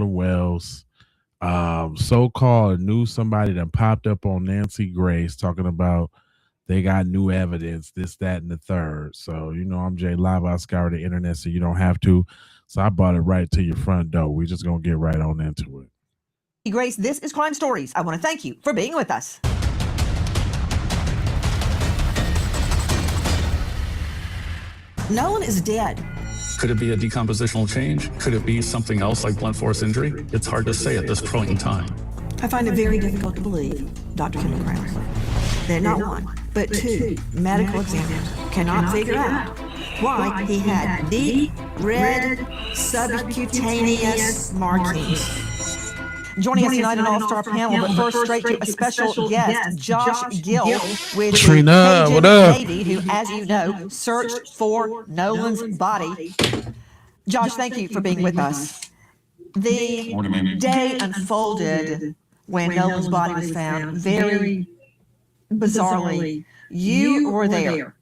Wells. So-called knew somebody that popped up on Nancy Grace talking about they got new evidence, this, that, and the third. So, I'm Jay Live. I scour the internet so you don't have to. So I brought it right to your front door. We just gonna get right on into it. Grace, this is Crime Stories. I want to thank you for being with us. Nolan is dead. Could it be a decompositional change? Could it be something else like blunt force injury? It's hard to say at this point in time. I find it very difficult to believe, Dr. Kendall Krause, that not one, but two medical examiners cannot figure out why he had deep red subcutaneous markings. Joining us tonight, an all-star panel, but first straight to a special guest, Josh Gill with Trina, what up? Navy, who, as you know, searched for Nolan's body. Josh, thank you for being with us. The day unfolded when Nolan's body was found very bizarrely. You were there.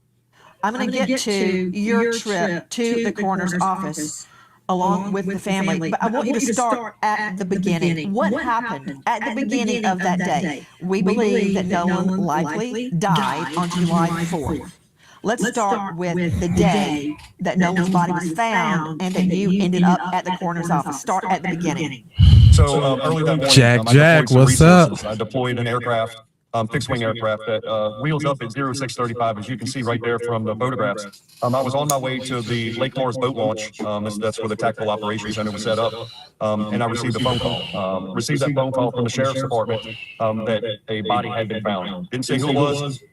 I'm going to get to your trip to the coroner's office along with the family. But I want you to start at the beginning. What happened at the beginning of that day? We believe that Nolan likely died on July 4th. Let's start with the day that Nolan's body was found and that you ended up at the coroner's office. Start at the beginning. So early that morning, Jack, what's up? I deployed an aircraft, fixed-wing aircraft that wheels up at 0635, as you can see right there from the photographs. I was on my way to the Lake Mars boat launch. That's where the Tactical Operations Center was set up. And I received a phone call. Received that phone call from the Sheriff's Department that a body had been found. Didn't say who it was.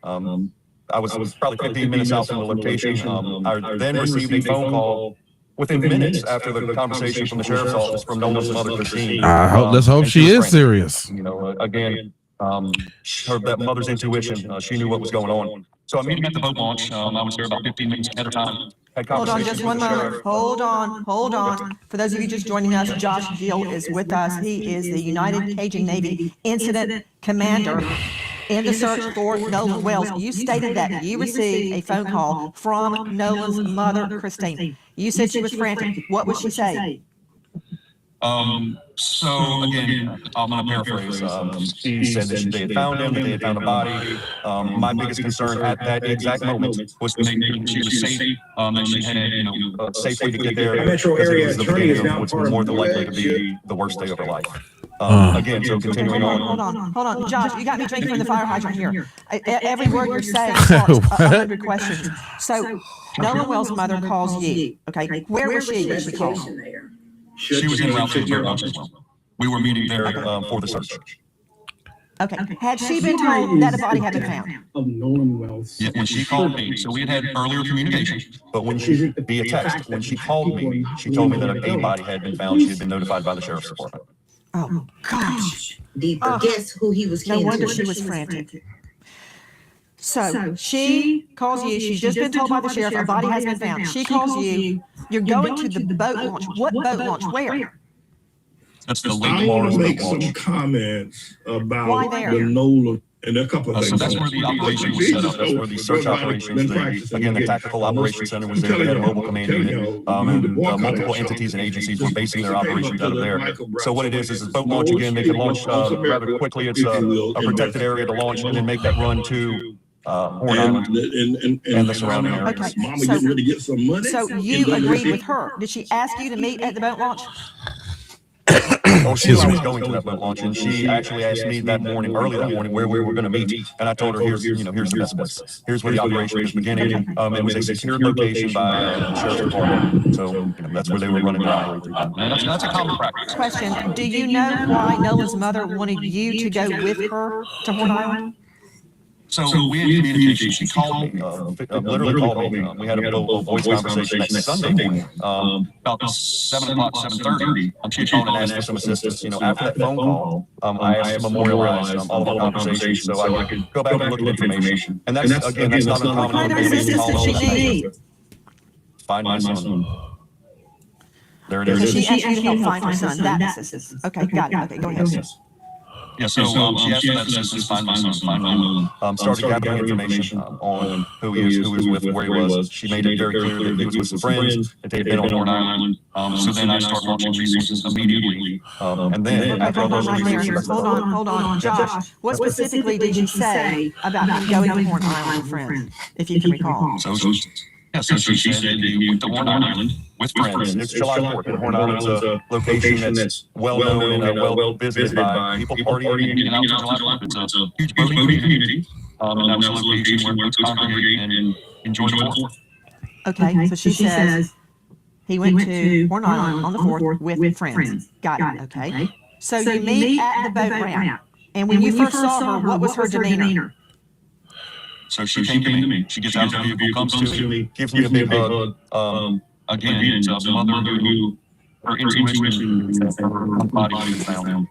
I was probably 15 minutes out from the location. I then received a phone call within minutes after the conversation from the Sheriff's Office from Nolan's mother, Christine. Let's hope she is serious. Again, that mother's intuition, she knew what was going on. So I'm meeting at the boat launch. I was there about 15 minutes ahead of time. Hold on just one moment. Hold on. For those of you just joining us, Josh Gill is with us. He is the United Cajun Navy Incident Commander in the search for Nolan Wells. You stated that you received a phone call from Nolan's mother, Christine. You said she was frantic. What would she say? So again, I'm going to paraphrase. She said that they had found him, that they had found a body. My biggest concern at that exact moment was to make sure she was safe, and she had, a safe way to get there. Metro area it was the attorney is beginning now of what's part of more than the likely to be the worst day of her life. Again, so continuing on. Hold on. Josh, you got me drinking from the fire hydrant here. Every word you're saying sparks 100 questions. So, Nolan Wells' mother calls you. Okay, where was she when she called? She was in route to the boat launch as well. We were meeting there for the search. Okay. Had she been told that a body had been found? Of Nolan Wells. Yeah, when she called me, so we had earlier communication, but when she, via text, when she called me, she told me that a body had been found. She had been notified by the Sheriff's Department. Oh, gosh. Guess who he was No kin wonder to. she was frantic. So she calls you. She's just been told by the sheriff a body has been found. She calls you. You're going to the boat launch. What boat launch? Where? That's the I Lake want Mars to make boat some launch. comments Why about there? the Nolan and a couple of So things. that's where the operation was set up. That's where the search operations, the Tactical Operations Center was there. They had a mobile command unit, and multiple entities and agencies were basing their operations out of there. So what it is a boat launch again. They can launch rather quickly. It's a protected area to launch and then make that run to Horn Island and the surrounding areas. Okay. Mama getting ready to get some money. So you agreed with her. Did she ask you to meet at the boat launch? Oh, she knew I was going to that boat launch, and she actually asked me that morning, early that morning, where we were going to meet. And I told her, here's the best place. Here's where the operation is beginning. It was a secured location by the Sheriff's Department. So that's where they were running their operation. And that's a common practice. Question. Do you know why Nolan's mother wanted you to go with her to Horn Island? So we had communication. She called me, literally called me. We had a little voice conversation that Sunday morning, about 7 o'clock, 7:30. She called and asked for some assistance. After that phone call, I asked to memorialize all of our conversations so I could go back and look at information. And that's not uncommon. What kind of assistance did she need? Find my son. There it So is. she asked you to help find her son. That assistance. Okay, got it. Okay, go ahead. Yeah, so she asked for that assistance, find my son, find Nolan. Started gathering information on who he was with, where he was. She made it very clear that he was with some friends, that they had been on Horn Island. So then I start launching resources immediately. And then after all those resources, Hold on. Josh, what specifically did you say about him going to Horn Island with friends, if you can recall? So she said that he went to Horn Island with friends. It's July 4th, and Horn Island's a location that's well known and well visited by people partying and getting out to July 4th. It's a huge boating community. And that was a location where boats congregate and enjoy the 4th. Okay, so she says he went to Horn Island on the 4th with friends. Got it, okay. So you meet at the boat ramp, and when you first saw her, what was her demeanor? So she came to me. She gets out of the vehicle, comes to me, gives me a big hug. Again, it's a mother who her intuition is her body was found.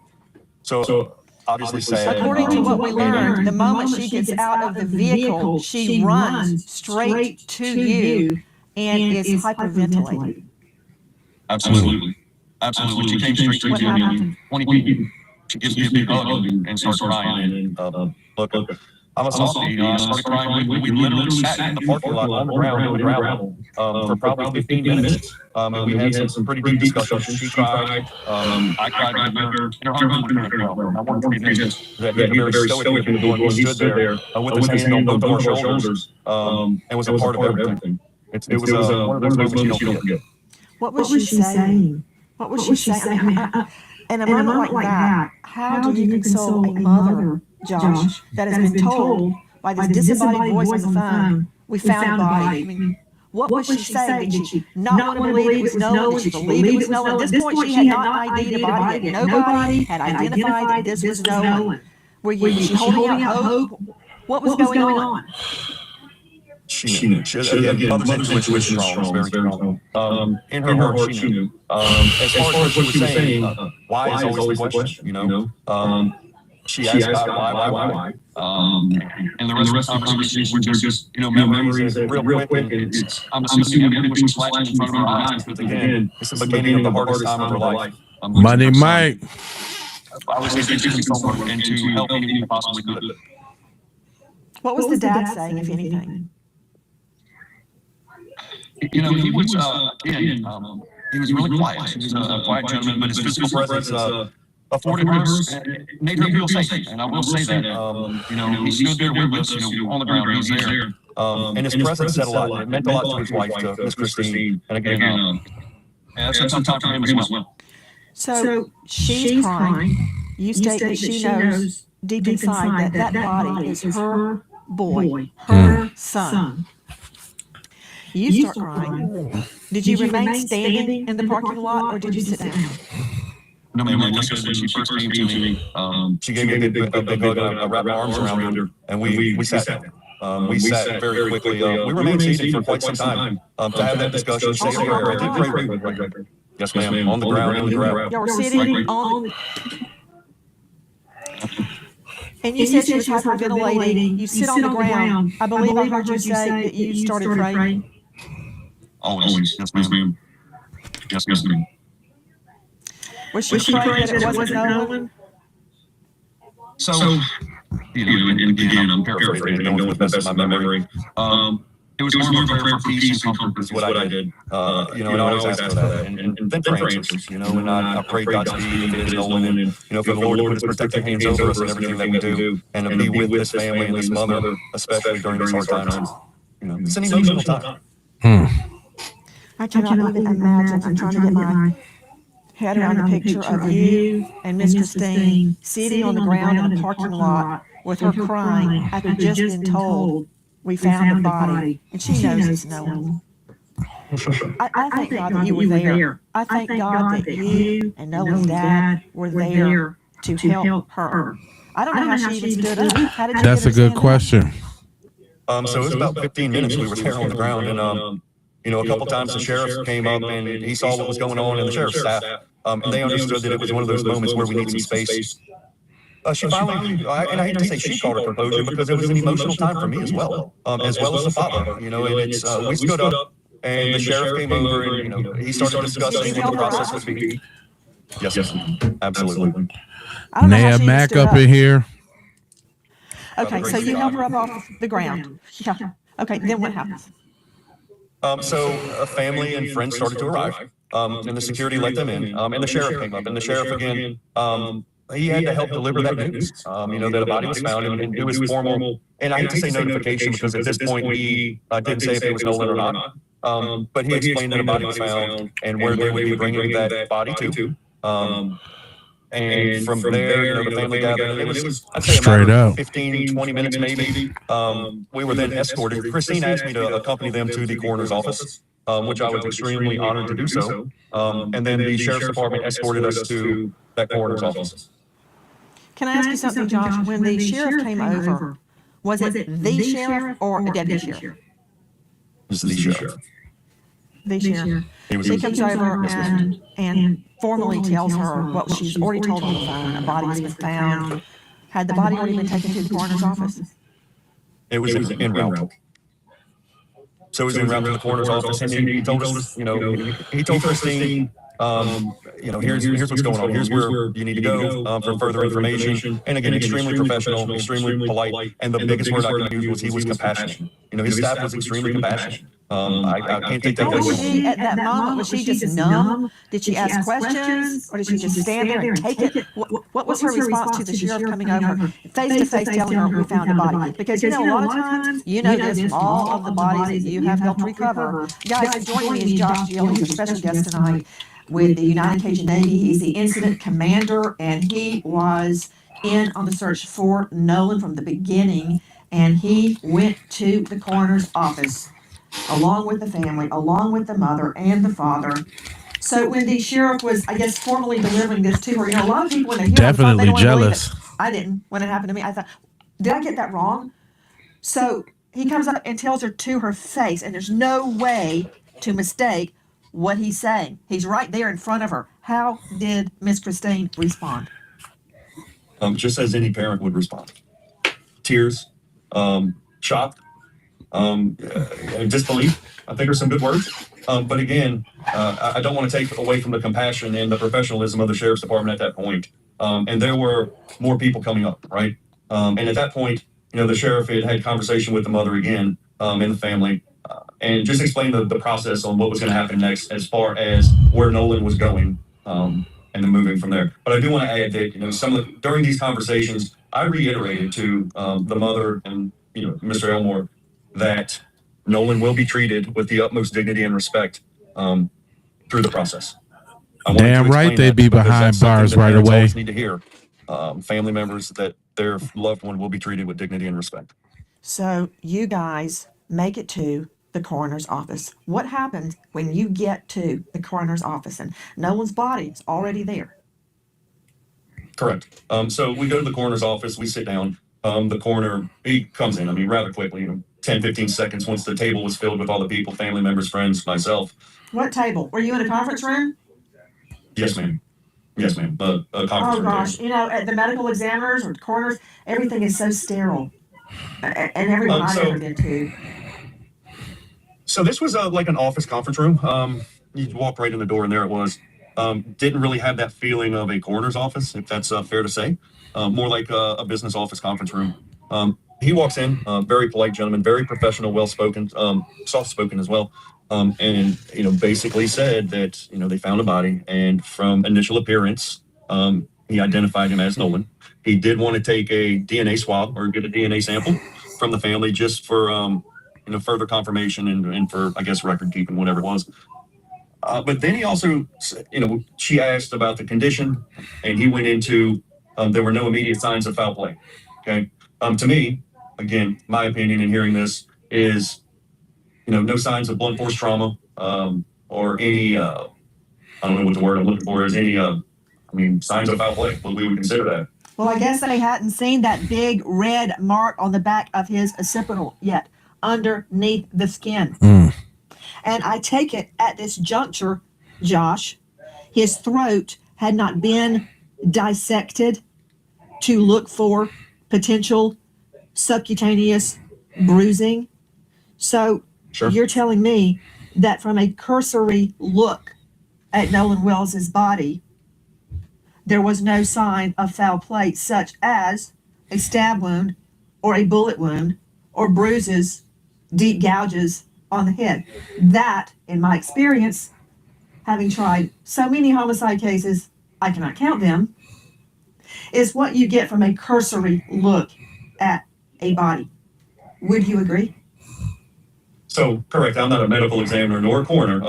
So obviously sad. According to what we learned, the moment she gets out of the vehicle, she runs straight to you and is hyperventilating. Absolutely. She came straight to What me. happened? She gives me a big hug and starts crying. And look, I'm a softie. I started crying. We literally sat in the parking lot on the ground with gravel for probably 15 minutes. And we had some pretty deep discussions. She cried. I cried with her. And her husband went as well. I wanted to be that he had a very stoic with me when he stood there with his hand on both of our shoulders and was a part of everything. It was one of those moments you don't forget. What was she saying? What was she saying? In a moment like that, how do you console a mother, Josh, that has been told by this disembodied voice on the phone, we found a body? I mean, what was she saying? Did she not want to believe it was Nolan? Did she believe it was Nolan? At this point, she had not ID'd a body yet. Nobody had identified that this was Nolan. Were you holding out hope? What was going on? She knew. Again, mother's intuition was strong, very strong. In her heart, she knew. As far as what she was saying, why is always the question, you know? She asked God, why? And the rest of the conversation were just, memories real quick. And I'm assuming everything was flashing in front of her eyes. Because again, it's the beginning of the hardest time of her life. Money Mike. I was expecting someone and to help anything possibly could. What was the dad saying, if anything? He was he was really quiet. He was a quiet gentleman, but his physical presence afforded her, made her feel safe. And I will say that, he stood there with us, on the ground. He was there, and his presence said a lot. It meant a lot to his wife, to Miss Christine. And again, that's some time for him as well. So she's crying. You state that she knows deep inside that body is her boy, her son. You start crying. Did you remain standing in the parking lot, or did you sit down? No, ma'am. Like I said, when she first came to me, she gave me a big hug. I wrapped my arms around her, and we sat down. We sat very quickly. We remained seated for quite some time to have that discussion. Say a prayer. I did pray with her. Yes, ma'am. On the ground, in the ground. Y'all were sitting on. And you said she was hyperventilating. You sit on the ground. I believe I heard you say that you started praying. Always. Yes, ma'am. Yes, ma'am. Was she praying that it wasn't Nolan? So, and again, I'm paraphrasing, going with the best of my memory. It was more of a prayer for peace and comfort is what I did. And I always ask for that. And then for answers, and I pray Godspeed if it is Nolan. And, for the Lord to put his protective hands over us and everything that we do. And to be with this family and this mother, especially during these hard times. It's an emotional time. I cannot even imagine. I'm trying to get my head around the picture of you and Miss Christine sitting on the ground in the parking lot with her crying after just been told we found a body, and she knows it's Nolan. I thank God that you were there. I thank God that you and Nolan's dad were there to help her. I don't know how she even stood up. How did you That's a good question. So it was about 15 minutes we were there on the ground, and a couple times the sheriff came up and he saw what was going on, and the sheriff's staff, and they understood that it was one of those moments where we need some space. She finally, and I hate to say she called her composure because it was an emotional time for me as well as the father. And we stood up, and the sheriff came over, and he started discussing what the process would be. Yes, absolutely. I don't know how Naya she even Mac stood up up. in here. Okay, so you help her up off the ground. Yeah. Okay, then what happens? So a family and friends started to arrive, and the security let them in, and the sheriff came up, and the sheriff again, he had to help deliver that news, that a body was found and do his formal, and I hate to say notification because at this point he didn't say if it was Nolan or not, but he explained that a body was found and where they would be bringing that body to. And from there, the family gathered, and it was, I'd say, a matter Straight of up. 15, 20 minutes maybe. We were then escorted. Christine asked me to accompany them to the coroner's office, which I was extremely honored to do so. And then the sheriff's department escorted us to that coroner's office. Can I ask you something, Josh? When the sheriff came over, was it the sheriff or a deputy sheriff? This is the sheriff. The sheriff. He Comes over and formally tells her what she's already told on the phone. A body has been found. Had the body already been taken to the coroner's office? It was en route. So it was en route to the coroner's office, and he told us, he told Christine, here's what's going on. Here's where you need to go for further information. And again, extremely professional, extremely polite. And the biggest word I could use was he was compassionate. His staff was extremely compassionate. I can't take that What was away. she at that moment? Was she just numb? Did she ask questions, or did she just stand there and take it? What was her response to the sheriff coming over face to face telling her we found a body? Because a lot of times, this from all of the bodies that you have helped recover. Guys, joining me is Josh Gill. He's a special guest tonight with the United Cajun Navy. He's the incident commander, and he was in on the search for Nolan from the beginning, and he went to the coroner's office along with the family, along with the mother and the father. So when the sheriff was, I guess, formally delivering this to her, a lot of people when they hear Definitely they don't jealous. believe it. I didn't. When it happened to me, I thought, did I get that wrong? So he comes up and tells her to her face, and there's no way to mistake what he's saying. He's right there in front of her. How did Miss Christine respond? Just as any parent would respond. Tears, shock, disbelief, I think are some good words. But again, I don't want to take away from the compassion and the professionalism of the sheriff's department at that point. And there were more people coming up, right? And at that point, the sheriff had conversation with the mother again, and the family, and just explained the process on what was going to happen next as far as where Nolan was going, and then moving from there. But I do want to add that, during these conversations, I reiterated to the mother and, Mr. Elmore, that Nolan will be treated with the utmost dignity and respect through the process. Damn right they'd be behind bars right away. Always need to hear family members that their loved one will be treated with dignity and respect. So you guys make it to the coroner's office. What happens when you get to the coroner's office and Nolan's body is already there? Correct. So we go to the coroner's office, we sit down. The coroner, he comes in, rather quickly, 10, 15 seconds once the table was filled with all the people, family members, friends, myself. What table? Were you in a conference room? Yes, ma'am. Yes, ma'am. A conference room. Gosh, at the medical examiners or the coroners, everything is so sterile. And everyone I've ever been to. So this was like an office conference room. You walk right in the door and there it was. Didn't really have that feeling of a coroner's office, if that's fair to say. More like a business office conference room. He walks in, very polite gentleman, very professional, well-spoken, soft-spoken as well. And, basically said that, they found a body, and from initial appearance, he identified him as Nolan. He did want to take a DNA swab or get a DNA sample from the family just for, further confirmation and for, I guess, record keeping, whatever it was. But then he also, she asked about the condition, and he went into, there were no immediate signs of foul play. Okay. To me, again, my opinion in hearing this is, no signs of blunt force trauma, or any, I don't know what the word I'm looking for is, any, signs of foul play, what we would consider that. Well, I guess they hadn't seen that big red mark on the back of his occipital yet, underneath the skin. And I take it at this juncture, Josh, his throat had not been dissected to look for potential subcutaneous bruising. So Sure. You're telling me that from a cursory look at Nolan Wells's body, there was no sign of foul play, such as a stab wound or a bullet wound or bruises, deep gouges on the head. That, in my experience, having tried so many homicide cases, I cannot count them, is what you get from a cursory look at a body. Would you agree? So, correct. I'm not a medical examiner nor a coroner.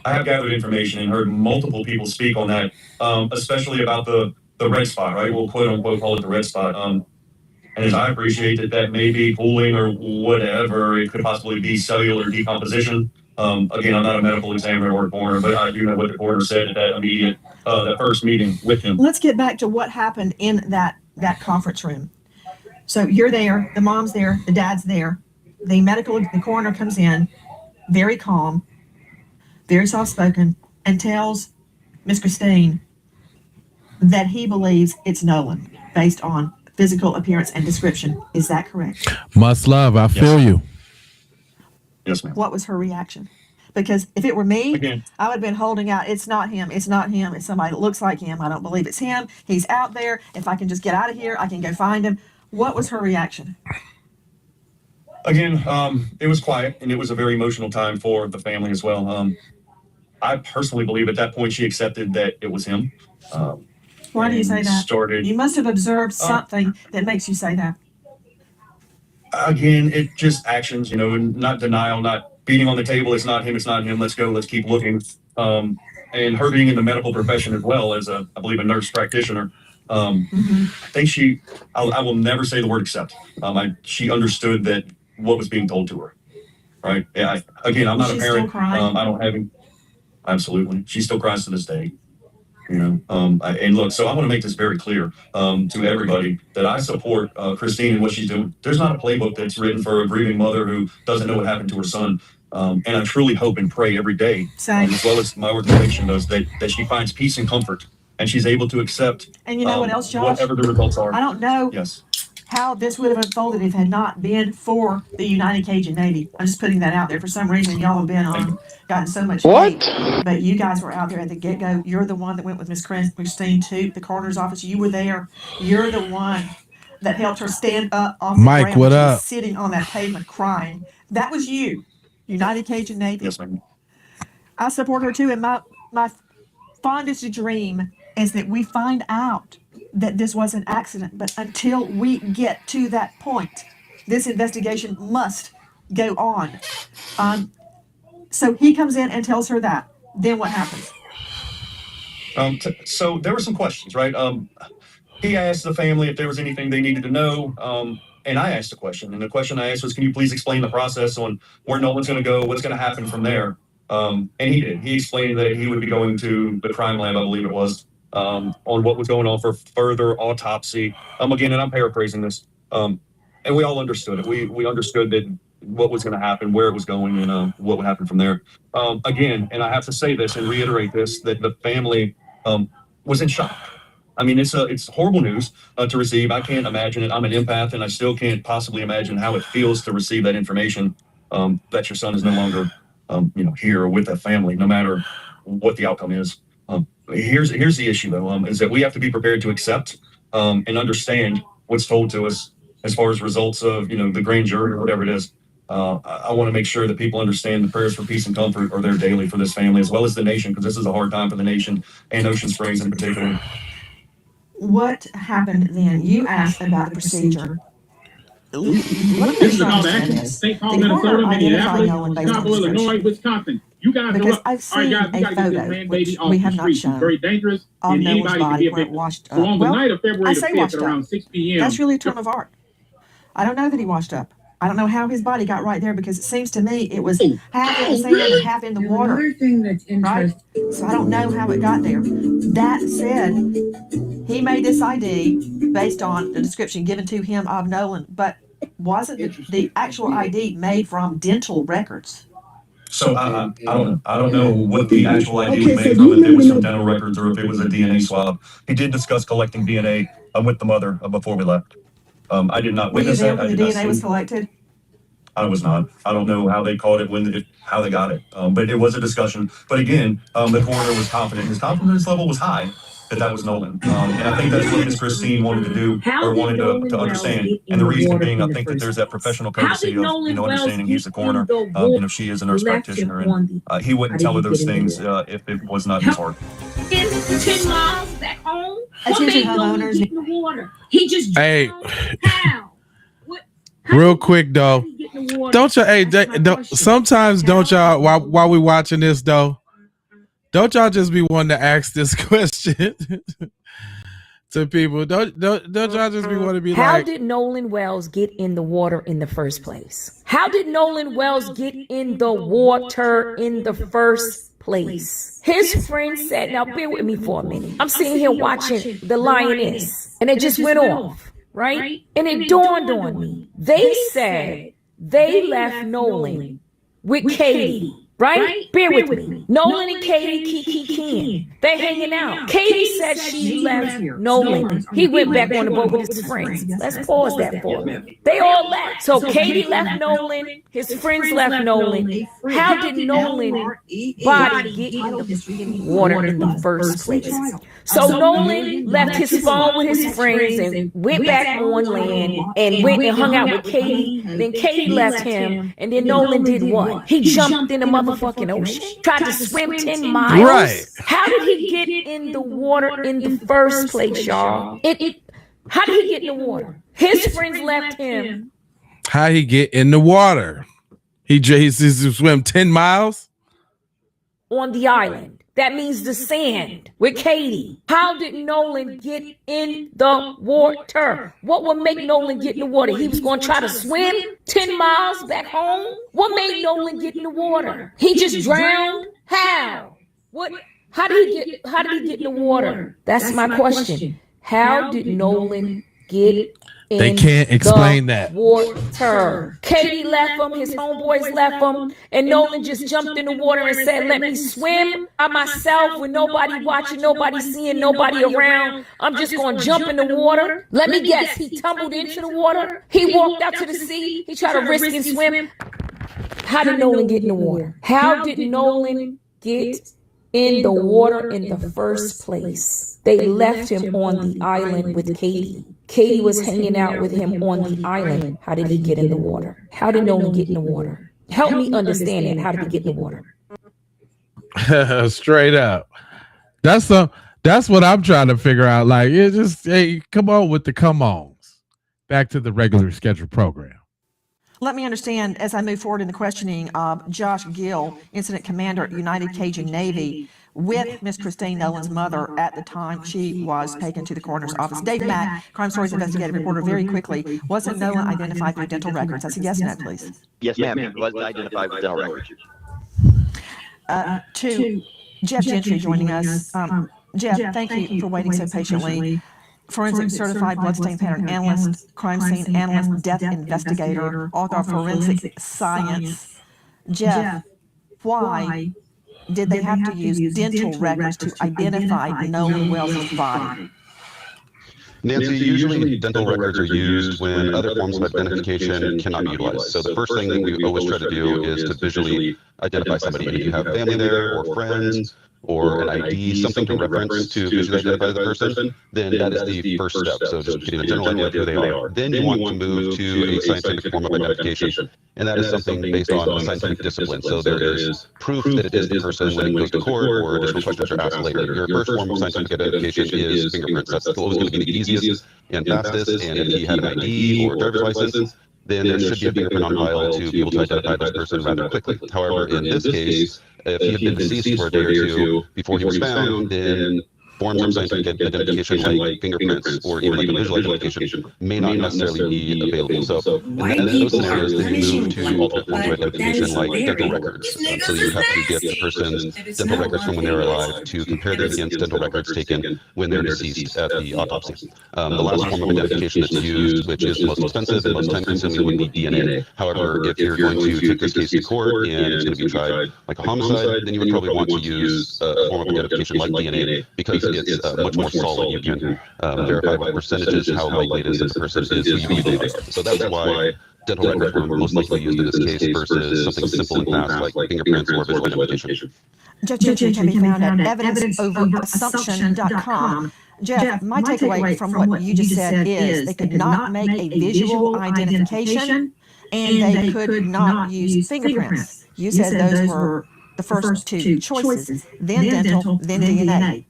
I have gathered information and heard multiple people speak on that, especially about the red spot, right? We'll quote unquote call it the red spot. And as I appreciate that may be pooling or whatever, it could possibly be cellular decomposition. Again, I'm not a medical examiner or a coroner, but I do know what the coroner said at that first meeting with him. Let's get back to what happened in that conference room. So you're there, the mom's there, the dad's there. The coroner comes in, very calm, very soft-spoken, and tells Miss Christine that he believes it's Nolan based on physical appearance and description. Is that correct? Much love. I feel you. Yes, ma'am. What was her reaction? Because if it were me, Again. I would have been holding out, it's not him, it's not him, it's somebody that looks like him. I don't believe it's him. He's out there. If I can just get out of here, I can go find him. What was her reaction? Again, it was quiet and it was a very emotional time for the family as well. I personally believe at that point she accepted that it was him. Why do you say that? You must have observed something that makes you say that. Again, it just actions, not denial, not beating on the table. It's not him. It's not him. Let's go. Let's keep looking. And her being in the medical profession as well as I believe a nurse practitioner. I think I will never say the word accept. She understood that what was being told to her. Right. Yeah. Again, I'm not a parent. Still crying? I don't have any. Absolutely. She still cries to this day. And look, so I want to make this very clear to everybody that I support Christine and what she's doing. There's not a playbook that's written for a grieving mother who doesn't know what happened to her son. And I truly hope and pray every day, as well as my organization does, that she finds peace and comfort and she's able to accept And you know what else, Josh? whatever the results are. I don't know Yes. how this would have unfolded if it had not been for the United Cajun Navy. I'm just putting that out there. For some reason, y'all have been gotten so much hate. But you guys were out there at the get-go. You're the one that went with Miss Christine to the coroner's office. You were there. You're the one that helped her stand up off the Mike, ground what when she was up? sitting on that pavement crying. That was you, United Cajun Navy. Yes, ma'am. I support her too, and my fondest dream is that we find out that this was an accident. But until we get to that point, this investigation must go on. So he comes in and tells her that. Then what happens? So there were some questions, right? He asked the family if there was anything they needed to know. And I asked a question. And the question I asked was, can you please explain the process on where Nolan's going to go, what's going to happen from there? And he did. He explained that he would be going to the crime lab, I believe it was, on what was going on for further autopsy. Again, and I'm paraphrasing this. And we all understood it. We understood that what was going to happen, where it was going, and what would happen from there. Again, and I have to say this and reiterate this, that the family was in shock. I mean, it's horrible news to receive. I can't imagine it. I'm an empath, and I still can't possibly imagine how it feels to receive that information that your son is no longer, here with that family, no matter what the outcome is. Here's the issue, though, is that we have to be prepared to accept and understand what's told to us as far as results of, the grand jury or whatever it is. I want to make sure that people understand the prayers for peace and comfort are there daily for this family, as well as the nation, because this is a hard time for the nation and Ocean Springs in particular. What happened then? You asked about the procedure. Let me make This is sure I about understand action. this. St. Paul, The Minnesota, coroner identified Minneapolis, Nolan based on Chicago, description. Illinois, Wisconsin. You guys Because are I've all right, seen guys, we a gotta get this photo, man which baby off we the have not street. He's shown, very dangerous, of and Nolan's anybody can body be a where it victim. washed So up. on the Well, night of I February the say 5th washed at up. around 6 p.m. That's really a term of art. I don't know that he washed up. I don't know how his body got right there, because it seems to me it was half in the sand and half in the Now, water. another thing that's Right? interesting. So I don't know how it got there. That said, he made this ID based on the description given to him of Nolan, but wasn't the actual ID made from dental records? So I don't know what the actual ID was made from, if it was some dental records or if it was a DNA swab. He did discuss collecting DNA with the mother before we left. I did not Were you witness there that. I when the did not DNA was see. collected? I was not. I don't know how they caught it, how they got it. But it was a discussion. But again, the coroner was confident. His confidence level was high that was Nolan. And I think that's what Miss Christine wanted to do, or wanted to understand. And the reason being, I think that there's that professional courtesy of, understanding he's the coroner. She is a nurse practitioner, and he wouldn't tell her those things if it was not his heart. 10 miles back home. Attention homeowners. Get in the water. He just Hey, how? real quick though, don't y'all? Hey, sometimes don't y'all while we watching this though, don't y'all just be wanting to ask this question to people? Don't y'all just be wanting to be How like, did Nolan Wells get in the water in the first place? How did Nolan Wells get in the water in the first place? His friend said, now bear with me for a minute. I'm sitting here watching The Lioness, and it just went off, right? And it dawned on me. They said they left Nolan with Katie. Right? Bear with me. Nolan and Katie, Kiki Ken. They hanging out. Katie said she left Nolan. He went back on the boat with his friends. Let's pause that for a minute. They all left. So Katie left Nolan. His friends left Nolan. How did Nolan's body get in the water in the first place? So Nolan left his phone with his friends and went back on land and went and hung out with Katie. Then Katie left him. And then Nolan did what? He jumped in the motherfucking ocean. Tried to swim 10 miles. Right. How did he get in the water in the first place, y'all? How did he get in the water? His friends left him. how he get in the water? He swim 10 miles on the island. That means the sand with Katie. How did Nolan get in the water? What would make Nolan get in the water? He was going to try to swim 10 miles back home? What made Nolan get in the water? He just drowned? How? What? How did he get in the water? That's my question. How did Nolan get They can't explain that. Water. Katie left him, his homeboys left him, and Nolan just jumped in the water and said, let me swim by myself with nobody watching, nobody seeing, nobody around. I'm just going to jump in the water. Let me guess, he tumbled into the water. He walked out to the sea. He tried to risk and swim. How did Nolan get in the water? How did Nolan get in the water in the first place? They left him on the island with Katie. Katie was hanging out with him on the island. How did he get in the water? How did Nolan get in the water? Help me understand it. How did he get in the water? Straight up. That's what I'm trying to figure out. Like, it just, hey, come on with the come-ons. Back to the regular scheduled program. Let me understand, as I move forward in the questioning of Josh Gill, Incident Commander at United Cajun Navy, with Miss Christine Nolan's mother at the time she was taken to the coroner's office. Dave Mack, Crime Stories investigative reporter, very quickly, wasn't Nolan identified through dental records? That's a yes, no, please. Yes, ma'am. It was identified with dental records. To Jeff Gentry joining us. Jeff, thank you for waiting so patiently. Forensic certified bloodstain pattern analyst, crime scene analyst, death investigator, author of forensic science. Jeff, why did they have to use dental records to identify Nolan Wells' body? Nancy, usually dental records are used when other forms of identification cannot be utilized. So the first thing that we always try to do is to visually identify somebody. And if you have family there or friends or an ID, something to reference to visually identify the person, then that is the first step. So just getting a general idea of who they are. Then you want to move to a scientific form of identification. And that is something based on a scientific discipline. So there is proof that it is the person when it goes to court, or additional questions are asked later. Your first form of scientific identification is fingerprints. That's always going to be the easiest and fastest. And if he had an ID or driver's license, then there should be a fingerprint on file to be able to identify this person rather quickly. However, in this case, if he had been deceased for a day or two before he was found, then forms of scientific identification like fingerprints or even like a visual identification may not necessarily be available. So in those scenarios, then you move to alternate forms of identification like dental records. So you have to get the person's dental records from when they were alive to compare them against dental records taken when they're deceased at the autopsy. The last form of identification that's used, which is the most expensive and most time consuming, would be DNA. However, if you're going to take this case to court and it's going to be tried like a homicide, then you would probably want to use a form of identification like DNA, because it's much more solid. You can verify with percentages how likely it is that the person is who you believe they are. So that's why dental records were most likely used in this case versus something simple and fast like fingerprints or visual identification. Judge entry can be found at evidenceoverassumption.com. Jeff, my takeaway from what you just said is they could not make a visual identification and they could not use fingerprints. You said those were the first two choices, then dental, then DNA.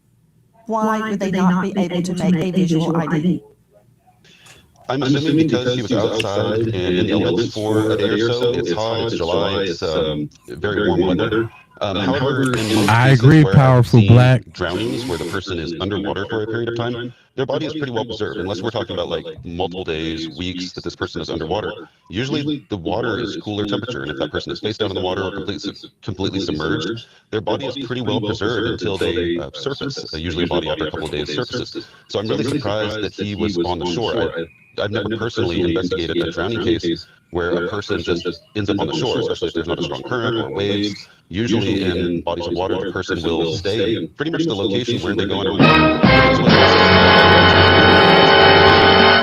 Why would they not be able to make a visual ID? I'm assuming because he was outside and in the elements for a day or so. It's hot, it's July, it's very warm weather. However, in most I cases agree, where powerful I've seen black. drownings where the person is underwater for a period of time, their body is pretty well preserved, unless we're talking about like multiple days, weeks that this person is underwater. Usually the water is cooler temperature, and if that person is face down in the water or completely submerged, their body is pretty well preserved until they surface. Usually a body after a couple of days surfaces. So I'm really surprised that he was on the shore. I've never personally investigated a drowning case where a person just ends up on the shore, especially if there's not a strong current or waves. Usually in bodies of water, the person will stay in pretty much the location where they go underwater.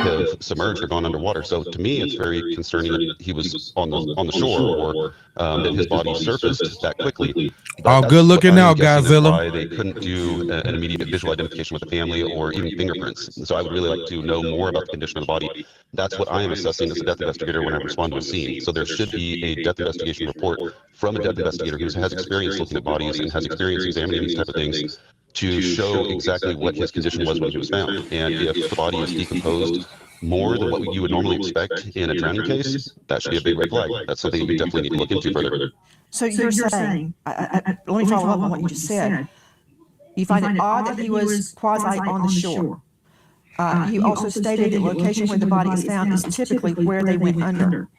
Have submerged or gone underwater. So to me, it's very concerning that he was on the shore or that his body surfaced that quickly. All good looking now, Godzilla. Godzilla. Why they couldn't do an immediate visual identification with the family or even fingerprints. So I would really like to know more about the condition of the body. That's what I am assessing as a death investigator when I respond to a scene. So there should be a death investigation report from a death investigator who has experience looking at bodies and has experience examining these type of things to show exactly what his condition was when he was found. And if the body is decomposed more than what you would normally expect in a drowning case, that should be a big red flag. That's something we definitely need to look into further. So you're saying, let me follow up on what you just said. You find it odd that he was quasi on the shore. You also stated the location where the body is found is typically where they went under.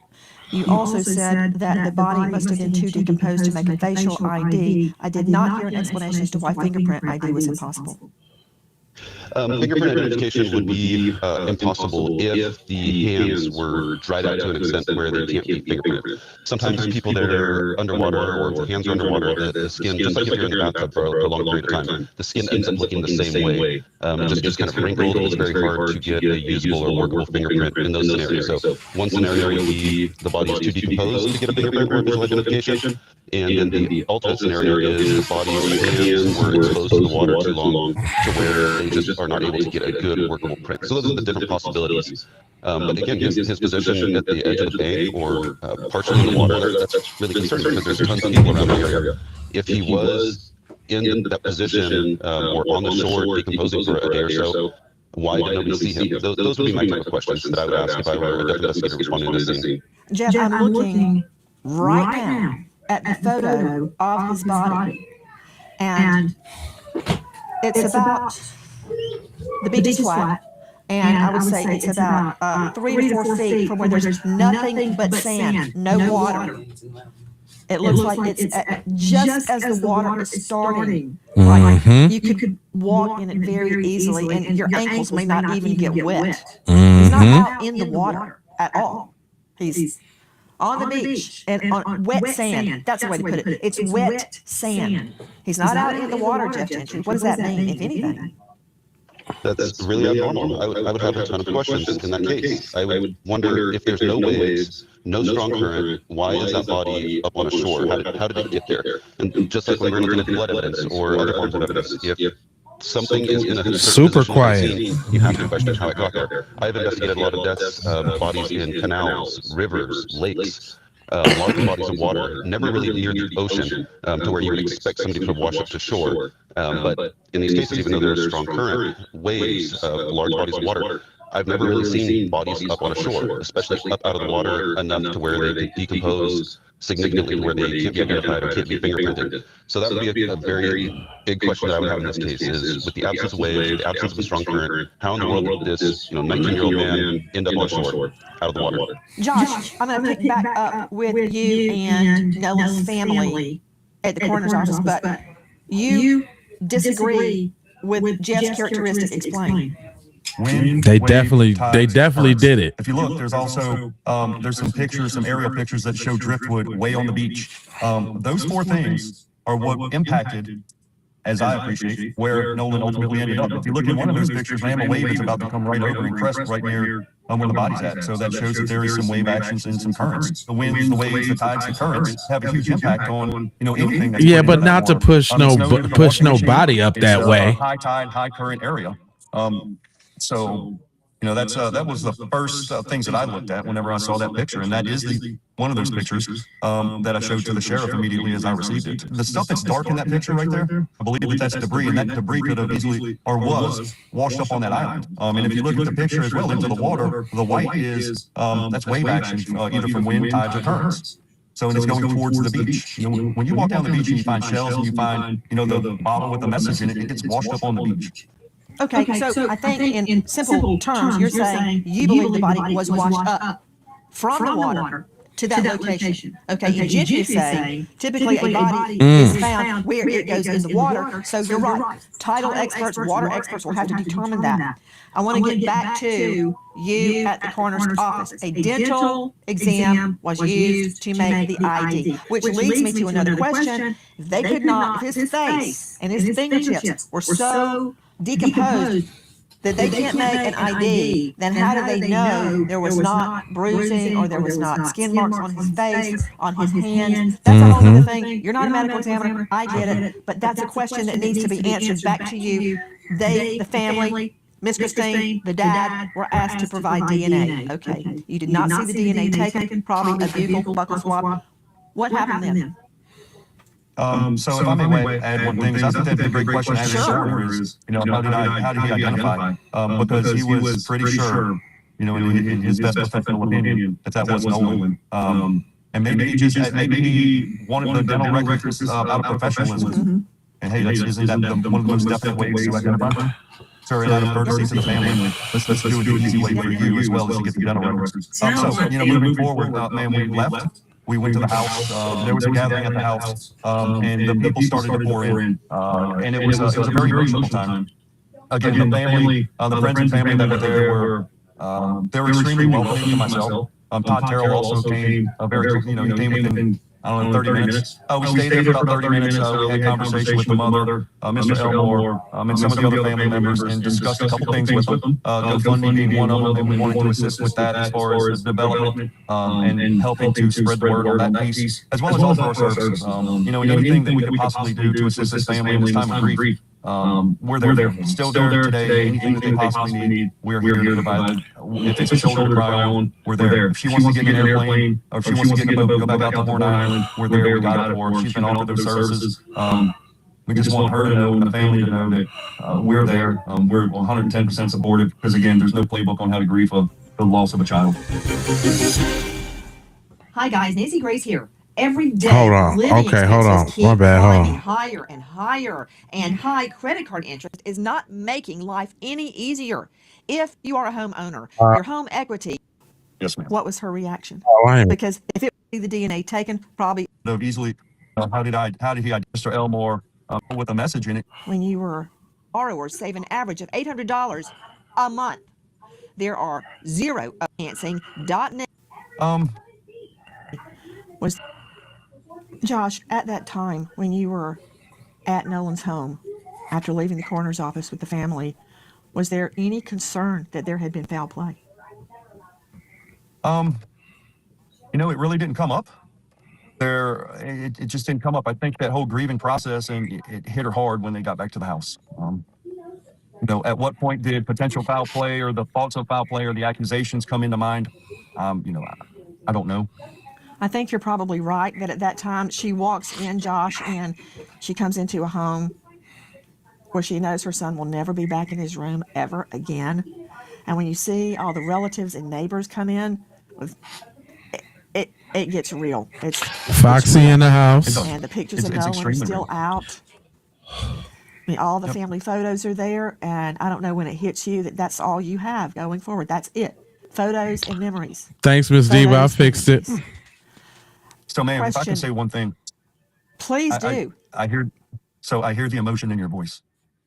You also said that the body must have been too decomposed to make a facial ID. I did not hear an explanation as to why fingerprint ID was impossible. Fingerprint identification would be impossible if the hands were dried out to an extent where they can't be fingerprinted. Sometimes people that are underwater or if the hands are underwater, the skin, just like if you're in the bathtub for a prolonged period of time, the skin ends up looking the same way. It just kind of wrinkled. It's very hard to get a usable or workable fingerprint in those scenarios. So one scenario would be the body is too decomposed to get a fingerprint or visual identification. And then the alternate scenario is the body's hands were exposed to the water too long to where they just are not able to get a good workable print. So those are the different possibilities. But again, his position at the edge of the bank or partially in the water, that's really concerning because there's tons of people around the area. If he was in that position or on the shore decomposing for a day or so, why did nobody see him? Those would be my type of questions that I would ask if I were a death investigator responding to this scene. Jeff, I'm looking right now at the photo of his body. And it's about, the beach is flat, and I would say it's about 3 to 4 feet from where there's nothing but sand, no water. It looks like it's just as the water is starting. Like you could walk in it very easily, and your ankles may not even get wet. He's not out in the water at all. He's on the beach and on wet sand. That's the way to put it. It's wet sand. He's not out in the water, Jeff Gentry. What does that mean, if anything? That's really abnormal. I would have a ton of questions in that case. I would wonder if there's no waves, no strong current, why is that body up on a shore? How did it get there? And just like when we're looking at blood evidence or other forms of evidence, if something is in a super quiet, scene, you have to question how it got there. I've investigated a lot of deaths, bodies in canals, rivers, lakes, large bodies of water, never really near the ocean to where you would expect somebody to wash up to shore. But in these cases, even though there's strong current, waves, large bodies of water, I've never really seen bodies up on a shore, especially up out of the water enough to where they can decompose significantly to where they can't be identified or can't be fingerprinted. So that would be a very big question that I would have in this case is with the absence of waves, with the absence of a strong current, how in the world did this 19-year-old man end up on shore out of the water? Josh, I'm going to pick back up with you and Nolan's family at the coroner's office, but you disagree with Jeff's characteristic. Explain. They definitely did it. If you look, there's also there's some pictures, some aerial pictures that show driftwood way on the beach. Those 4 things are what impacted, as I appreciate, where Nolan ultimately ended up. If you look at one of those pictures, man, a wave is about to come right over and crest right near where the body's at. So that shows that there is some wave actions and some currents. The winds, the waves, the tides, the currents have a huge impact on, anything that's Yeah, put but into that not to water. push It's noted in the push washing no machine. body up It's that a way. high tide, high current area. So that's that was the first things that I looked at whenever I saw that picture, and that is one of those pictures that I showed to the sheriff immediately as I received it. The stuff that's dark in that picture right there, I believe that that's debris, and that debris could have easily or was washed up on that island. And if you look at the picture as well into the water, the white is that's wave action, either from wind, tides, or currents. So, and it's going towards the beach. When you walk down the beach and you find shells and you find, the bottle with the message in it, it gets washed up on the beach. Okay, so I think in simple terms, you're saying you believe the body was washed up from the water to that location. Okay, and Jiffy is saying typically a body is found where it goes in the water. So you're right. Tidal experts, water experts will have to determine that. I want to get back to you at the coroner's office. A dental exam was used to make the ID, which leads me to another question. They could not, if his face and his fingertips were so decomposed that they can't make an ID, then how do they know there was not bruising or there was not skin marks on his face, on his hands? That's a whole other thing. You're not a medical examiner. I get it. But that's a question that needs to be answered back to you. The family, Miss Christine, the dad, were asked to provide DNA. Okay. You did not see the DNA taken, probably a buccal buccal swab. What happened then? So if I may add one thing, because I think that'd be a great question to ask the coroner is, how did he identify? Because he was pretty sure, in his best professional opinion, that was Nolan. And maybe he wanted the dental records out of professionalism. And hey, isn't that one of the most definite ways to identify? Sir, and out of courtesy to the family, let's do it the easy way for you as well as to get the dental records. So, moving forward, man, we left. We went to the house. There was a gathering at the house, and the people started to pour in. And it was a very emotional time. Again, the family, the friends and family that were there were extremely welcoming to myself. Todd Terrell also came. He came within 30 minutes. We stayed there for about 30 minutes. We had conversation with the mother, Mr. Elmore, and some of the other family members, and discussed a couple things with them. GoFundMe being one of them, and we wanted to assist with that as far as the development and helping to spread the word on that piece, as well as all of our services. And anything that we could possibly do to assist this family in this time of grief. We're there, still there today. Anything that they possibly need, we're here to provide. If it's a shoulder to cry on, we're there. If she wants to get in an airplane, or if she wants to get in a boat, go back out to Horn Island, we're there. We got it for her. She's been offered those services. We just want her to know and the family to know that we're there. We're 110% supportive because, again, there's no playbook on how to grieve the loss of a child. Hi, guys. Nancy Grace here. Every day, Hold on. living Okay, hold on. expenses keep My bad. Hold climbing on. higher and higher, and high credit card interest is not making life any easier. If you are a homeowner, your home equity. Yes, ma'am. What was her reaction? I am. Because if it was the DNA taken, probably No, easily. How did he identify Mr. Elmore with a message in it? when you were borrowers save an average of $800 a month. There are zero financing.net. Was Josh, at that time when you were at Nolan's home after leaving the coroner's office with the family, was there any concern that there had been foul play? It really didn't come up. It just didn't come up. I think that whole grieving process, and it hit her hard when they got back to the house. At what point did potential foul play or the thoughts of foul play or the accusations come into mind? I don't know. I think you're probably right that at that time she walks in, Josh, and she comes into a home where she knows her son will never be back in his room ever again. And when you see all the relatives and neighbors come in, it gets real. It's Foxy in the house. and the pictures of Nolan are still out. I mean, all the family photos are there, and I don't know when it hits you that that's all you have going forward. That's it. Photos and memories. Thanks, Miss Diva. I fixed it. So, ma'am, if I Question. can say one thing. Please do. I hear the emotion in your voice,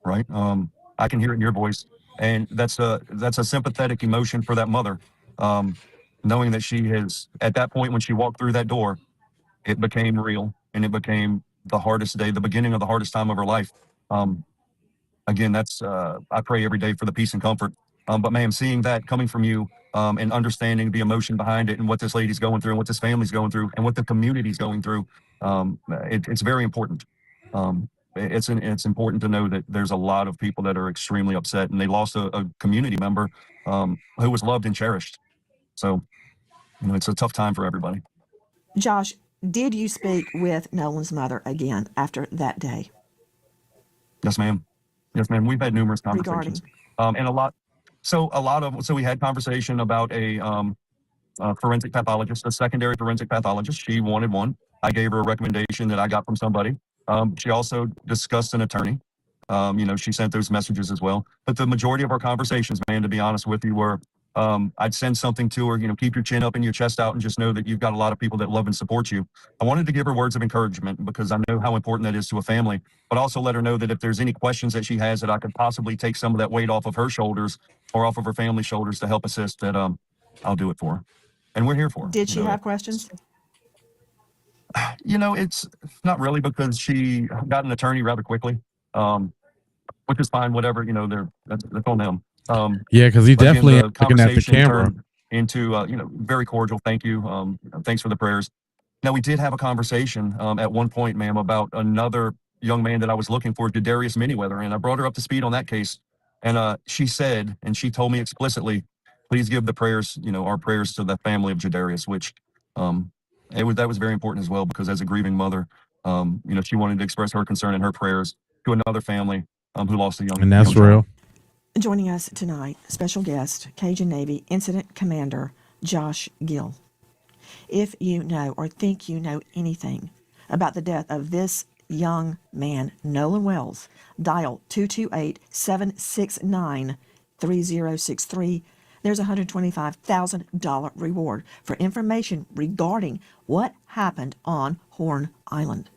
right? I can hear it in your voice, and that's a sympathetic emotion for that mother, knowing that she has, at that point when she walked through that door, it became real, and it became the hardest day, the beginning of the hardest time of her life. Again, I pray every day for the peace and comfort But ma'am, seeing that coming from you, and understanding the emotion behind it and what this lady's going through and what this family's going through and what the community's going through, it's very important. It's important to know that there's a lot of people that are extremely upset, and they lost a community member who was loved and cherished. So, it's a tough time for everybody. Josh, did you speak with Nolan's mother again after that day? Yes, ma'am. Yes, ma'am. We've had numerous conversations. And so we had conversation about a forensic pathologist, a secondary forensic pathologist. She wanted one. I gave her a recommendation that I got from somebody. She also discussed an attorney. She sent those messages as well. But the majority of our conversations, man, to be honest with you, were I'd send something to her, keep your chin up and your chest out and just know that you've got a lot of people that love and support you. I wanted to give her words of encouragement because I know how important that is to a family, but also let her know that if there's any questions that she has that I could possibly take some of that weight off of her shoulders or off of her family's shoulders to help assist, that I'll do it for her. And we're here for her. Did she have questions? It's not really, because she got an attorney rather quickly, which is fine, whatever, that's on them. Yeah, because he definitely the looking at the conversation camera. turned into, very cordial. Thank you. Thanks for the prayers. Now, we did have a conversation at one point, ma'am, about another young man that I was looking for, Jadarius Manyweather, and I brought her up to speed on that case. And she said, and she told me explicitly, please give the prayers, our prayers to the family of Jadarius, which that was very important as well, because as a grieving mother, she wanted to express her concern and her prayers to another family who lost a young. And that's young real. child. Joining us tonight, special guest, Cajun Navy Incident Commander Josh Gill. If you know or think you know anything about the death of this young man, Nolan Wells, dial 228-769-3063. There's a $125,000 reward for information regarding what happened on Horn Island.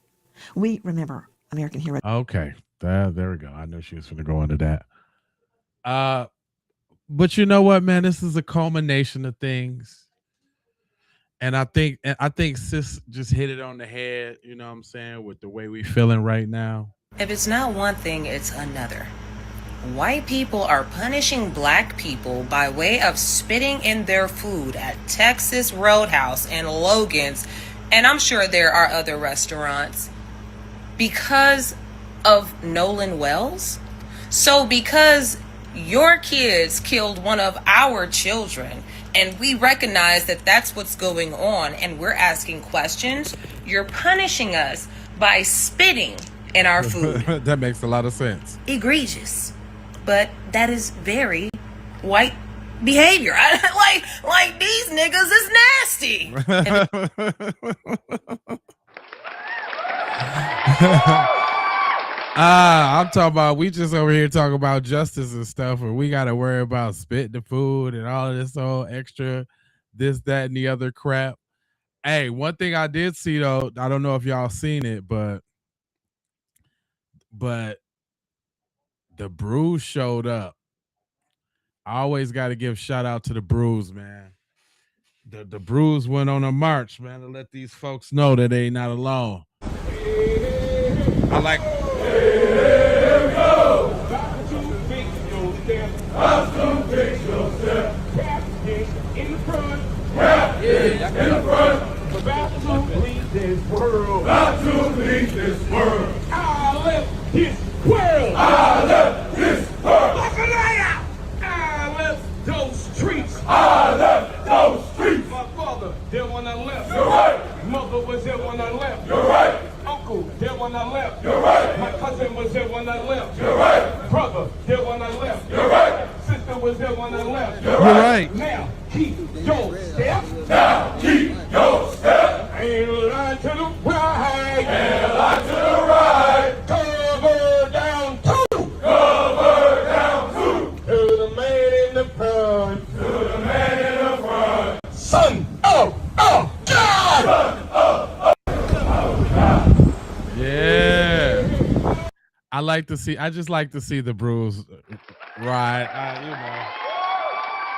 We remember American hero. Okay, there we go. I know she was going to go into that. But you know what, man? This is a culmination of things. And I think sis just hit it on the head, you know what I'm saying, with the way we feeling right now. If it's not one thing, it's another. White people are punishing black people by way of spitting in their food at Texas Roadhouse and Logan's, and I'm sure there are other restaurants, because of Nolan Wells. So because your kids killed one of our children, and we recognize that that's what's going on, and we're asking questions, you're punishing us by spitting in our food. That makes a lot of sense. Egregious. But that is very white behavior. Like these niggas is nasty. I'm talking about, we just over here talking about justice and stuff, and we got to worry about spitting the food and all of this whole extra this, that, and the other crap. Hey, one thing I did see, though, I don't know if y'all seen it, but the Brews showed up. I always got to give shout out to the Brews, man. The Brews went on a march, man, to let these folks know that they not alone. I like. About to leave this world. About to leave this world. I left this world. I left this world. Look at I left those streets. I left those streets. My father, there when I left. You're right. Mother was there when I left. You're right. Uncle, there when I left. You're right. My cousin was there when I left. You're right. Brother, there when I left. You're right. Sister was there when I left. You're right. Now keep your step. Now keep your step. Ain't lying to the right. Ain't lying to the right. Cover down two. Cover down two. To the man in the front. To the man in the front. Son of God. Son of God. Yeah. I just like to see the Brews ride.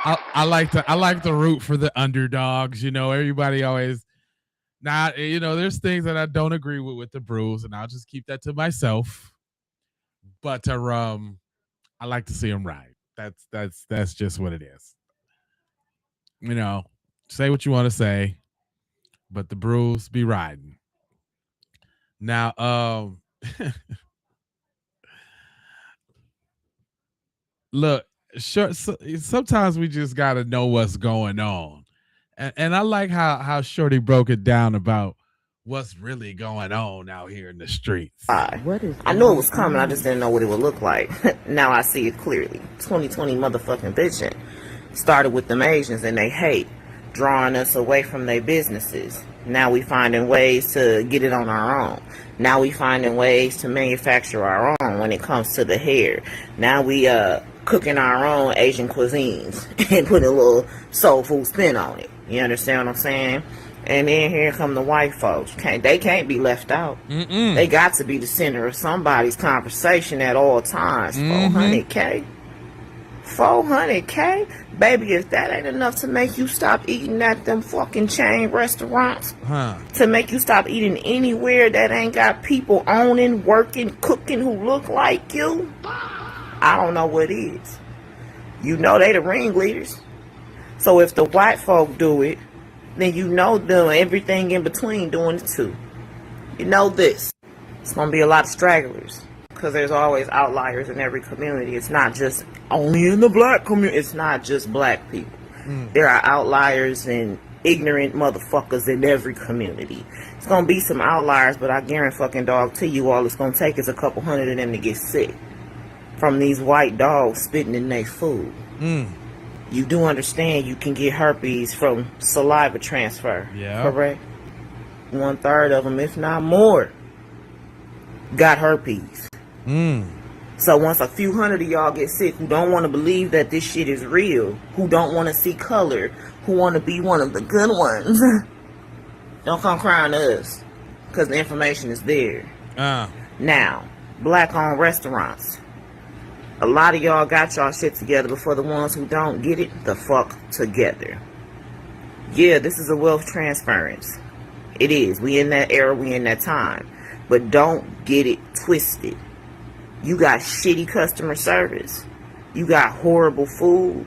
I like to root for the underdogs. Everybody always. Now, there's things that I don't agree with the Brews, and I'll just keep that to myself. But I like to see them ride. That's just what it is. You know, say what you want to say, but the Brews be riding. Now, look, sure. Sometimes we just got to know what's going on, and I like how Shorty broke it down about what's really going on out here in the streets. I knew it was coming. I just didn't know what it would look like. Now I see it clearly. 2020 motherfucking bitching started with them Asians and they hate drawing us away from their businesses. Now we finding ways to get it on our own. Now we finding ways to manufacture our own when it comes to the hair. Now we cooking our own Asian cuisines and putting a little soul food spin on it. You understand what I'm saying? And then here come the white folks. They can't be left out. They got to be the center of somebody's conversation at all times. 400K? 400K? Baby, if that ain't enough to make you stop eating at them fucking chain restaurants, to make you stop eating anywhere that ain't got people owning, working, cooking who look like you, I don't know what is. You know they the ringleaders. So if the white folk do it, then you know them, everything in between doing it too. You know this. It's going to be a lot of stragglers. Because there's always outliers in every community. It's not just only in the black community. It's not just black people. There are outliers and ignorant motherfuckers in every community. It's going to be some outliers, but I guarantee fucking dog to you all it's going to take is a couple hundred of them to get sick from these white dogs spitting in their food. You do understand you can get herpes from saliva transfer, correct? 1/3 of them, if not more, got herpes. So once a few hundred of y'all get sick who don't want to believe that this shit is real, who don't want to see color, who want to be one of the good ones, don't come crying to us, because the information is there. Now, black-owned restaurants. A lot of y'all got y'all shit together, but for the ones who don't, get it the fuck together. Yeah, this is a wealth transference. It is. We in that era, we in that time. But don't get it twisted. You got shitty customer service. You got horrible food.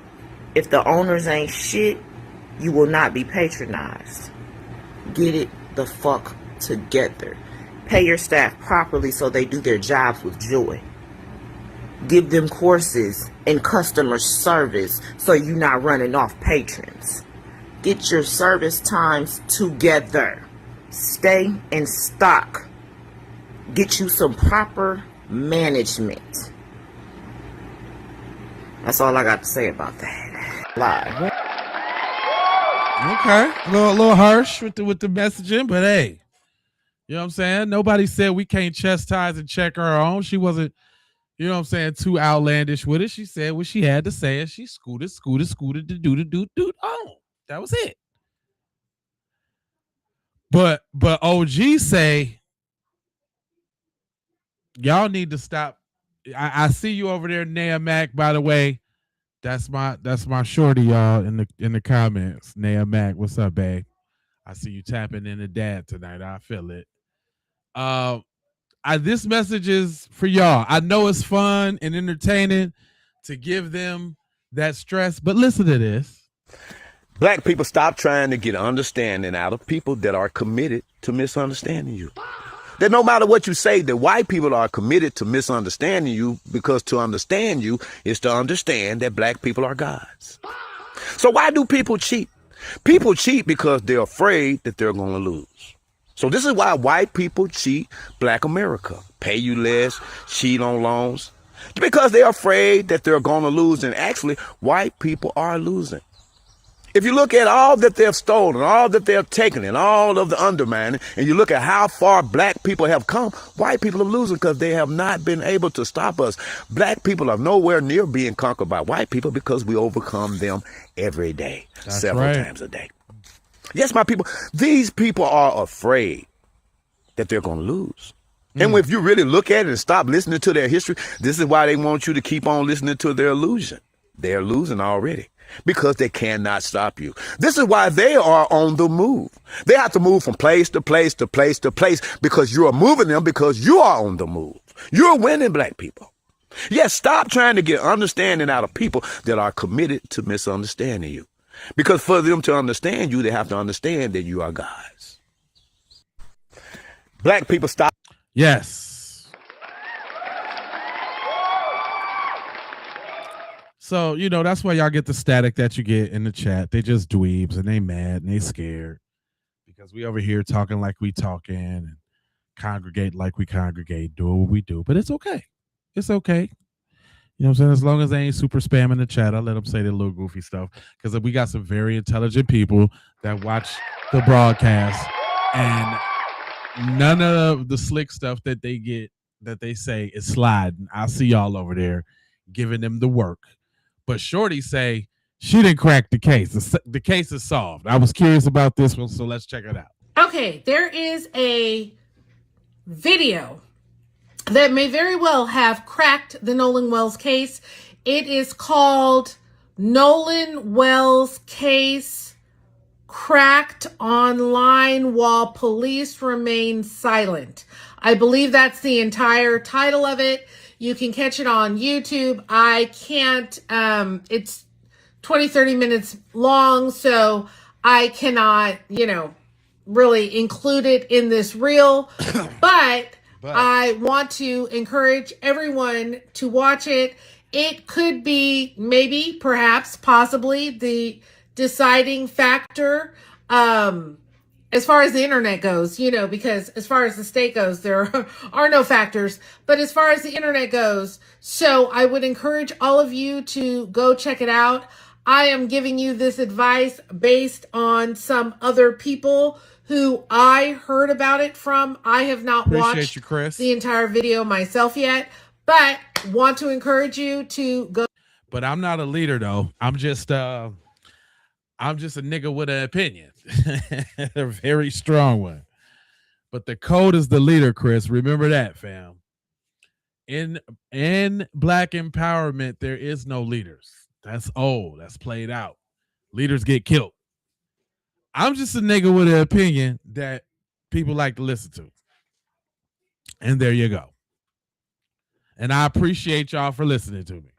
If the owners ain't shit, you will not be patronized. Get it the fuck together. Pay your staff properly so they do their jobs with joy. Give them courses in customer service so you're not running off patrons. Get your service times together. Stay in stock. Get you some proper management. That's all I got to say about that. Live. Okay, a little harsh with the messaging, but hey, you know what I'm saying? Nobody said we can't chastise and check her own. She wasn't, you know what I'm saying, too outlandish with it. She said what she had to say, and she scooted to do on. That was it. But OG say y'all need to stop. I see you over there, Naya Mac. By the way, that's my shorty, y'all, in the comments. Naya Mac, what's up, babe? I see you tapping into dad tonight. I feel it. This message is for y'all. I know it's fun and entertaining to give them that stress, but listen to this. Black people, stop trying to get understanding out of people that are committed to misunderstanding you. That no matter what you say, the white people are committed to misunderstanding you, because to understand you is to understand that black people are gods. So why do people cheat? People cheat because they're afraid that they're going to lose. So this is why white people cheat black America. Pay you less, cheat on loans, because they're afraid that they're going to lose. And actually, white people are losing. If you look at all that they've stolen, all that they've taken, and all of the undermining, and you look at how far black people have come, white people are losing because they have not been able to stop us. Black people are nowhere near being conquered by white people because we overcome them every day, several times a day. Yes, my people, these people are afraid that they're going to lose. And if you really look at it and stop listening to their history, this is why they want you to keep on listening to their illusion. They're losing already, because they cannot stop you. This is why they are on the move. They have to move from place to place to place to place, because you are moving them, because you are on the move. You're winning, black people. Yes, stop trying to get understanding out of people that are committed to misunderstanding you. Because for them to understand you, they have to understand that you are God's. Black people stop. Yes. So, that's why y'all get the static that you get in the chat. They just dweebs and they mad and they scared because we over here talking like we talking and congregate like we congregate, doing what we do. But it's okay. It's okay. You know what I'm saying? As long as they ain't super spamming the chat, I'll let them say their little goofy stuff because we got some very intelligent people that watch the broadcast, and none of the slick stuff that they get that they say is sliding. I see y'all over there giving them the work. But Shorty say she didn't crack the case. The case is solved. I was curious about this one, so let's check it out. Okay, there is a video that may very well have cracked the Nolan Wells case. It is called Nolan Wells Case Cracked Online While Police Remain Silent. I believe that's the entire title of it. You can catch it on YouTube. I can't, it's 20-30 minutes long, so I cannot, really include it in this reel, but I want to encourage everyone to watch it. It could be maybe, perhaps, possibly the deciding factor as far as the internet goes, because as far as the state goes, there are no factors, but as far as the internet goes, so I would encourage all of you to go check it out. I am giving you this advice based on some other people who I heard about it from. I have not watched the entire video myself yet, but want to encourage you to go. But I'm not a leader though. I'm just a nigga with an opinion. A very strong one. But the code is the leader, Chris. Remember that, fam. In Black empowerment, there is no leaders. That's old. That's played out. Leaders get killed. I'm just a nigga with an opinion that people like to listen to. And there you go. And I appreciate y'all for listening to me.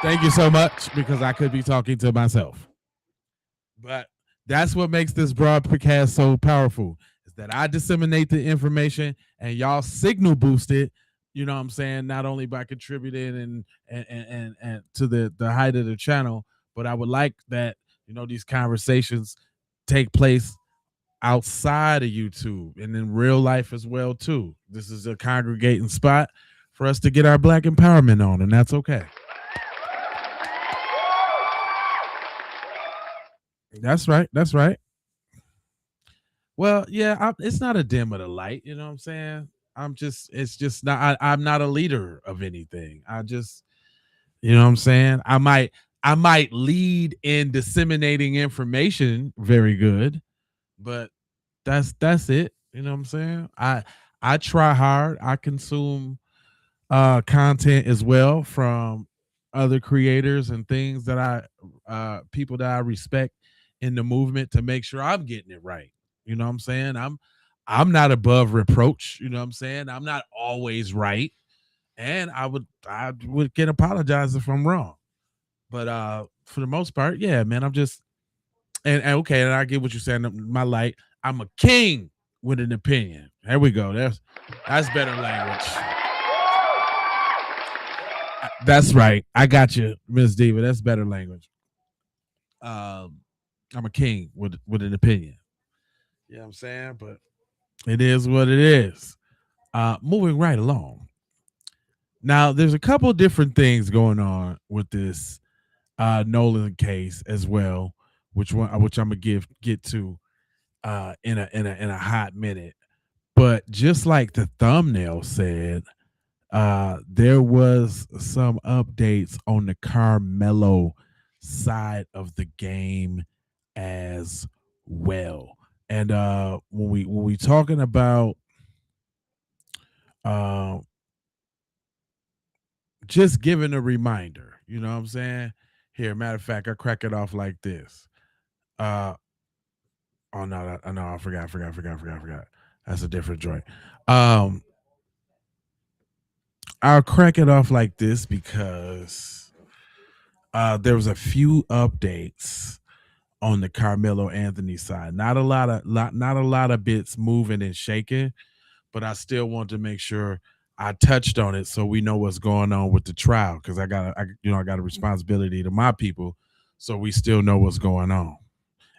Thank you so much, because I could be talking to myself. But that's what makes this broadcast so powerful, is that I disseminate the information and y'all signal boost it, you know what I'm saying, not only by contributing and to the height of the channel, but I would like that, these conversations take place outside of YouTube and in real life as well too. This is a congregating spot for us to get our Black empowerment on, and that's okay. That's right. That's right. Well, yeah, it's not a dim of the light. You know what I'm saying? It's just not, I'm not a leader of anything. I just, you know what I'm saying? I might lead in disseminating information very good, but that's it. You know what I'm saying? I try hard. I consume content as well from other creators and things that people that I respect in the movement to make sure I'm getting it right. You know what I'm saying? I'm not above reproach. You know what I'm saying? I'm not always right. And I would get apologized if I'm wrong. But for the most part, yeah, man, I'm just and okay, and I get what you're saying. My light, I'm a king with an opinion. There we go. That's better language. That's right. I got you, Miss Diva. That's better language. I'm a king with an opinion. You know what I'm saying? But it is what it is. Moving right along. Now, there's a couple different things going on with this Nolan case as well, which I'm gonna get to in a hot minute. But just like the thumbnail said, there was some updates on the Karmelo side of the game as well. And when we talking about just giving a reminder, you know what I'm saying? Here, matter of fact, I crack it off like this. Oh no, I forgot. That's a different joint. I'll crack it off like this because there was a few updates on the Carmelo Anthony side. Not a lot of bits moving and shaking, but I still want to make sure I touched on it so we know what's going on with the trial because I got a responsibility to my people, so we still know what's going on.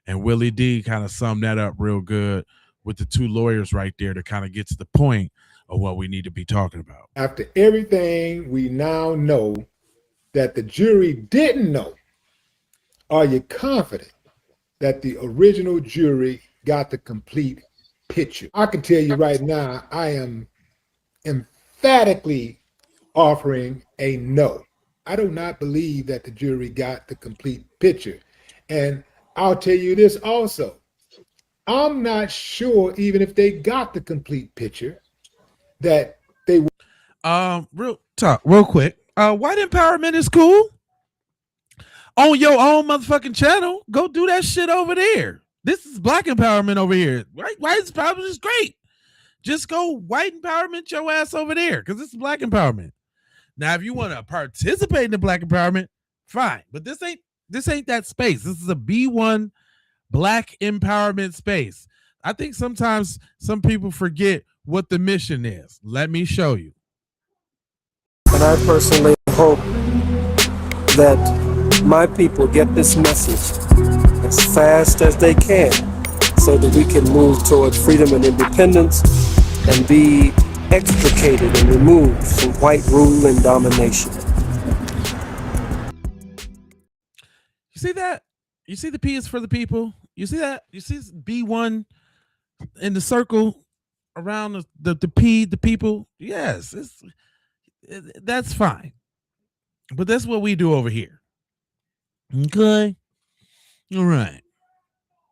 And Willie D kind of summed that up real good with the two lawyers right there to kind of get to the point of what we need to be talking about. After everything we now know that the jury didn't know, are you confident that the original jury got the complete picture? I can tell you right now, I am emphatically offering a no. I do not believe that the jury got the complete picture. And I'll tell you this also. I'm not sure, even if they got the complete picture, that they real quick. White empowerment is cool. On your own motherfucking channel, go do that shit over there. This is black empowerment over here. White empowerment is great. Just go white empowerment your ass over there because this is black empowerment. Now, if you want to participate in the black empowerment, fine. But this ain't that space. This is a B1 black empowerment space. I think sometimes some people forget what the mission is. Let me show you. And I personally hope that my people get this message as fast as they can so that we can move toward freedom and independence and be extricated and removed from white rule and domination. You see that? You see the P is for the people? You see that? You see B1 in the circle around the P, the people? Yes, that's fine. But that's what we do over here. Okay. All right.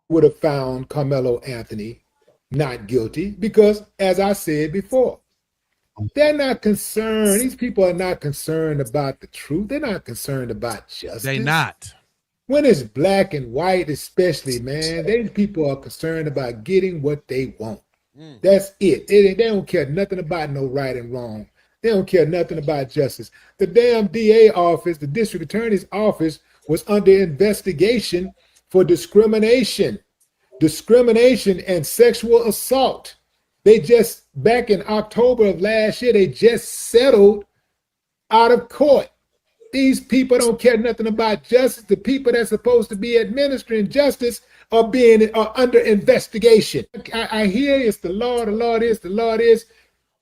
Would have found Karmelo Anthony not guilty because, as I said before, they're not concerned. These people are not concerned about the truth. They're not concerned about justice. They're not. When it's black and white, especially, man, these people are concerned about getting what they want. That's it. They don't care nothing about no right and wrong. They don't care nothing about justice. The damn DA office, the district attorney's office, was under investigation for discrimination and sexual assault. They just, back in October of last year, they just settled out of court. These people don't care nothing about justice. The people that's supposed to be administering justice are under investigation. I hear it's the law is,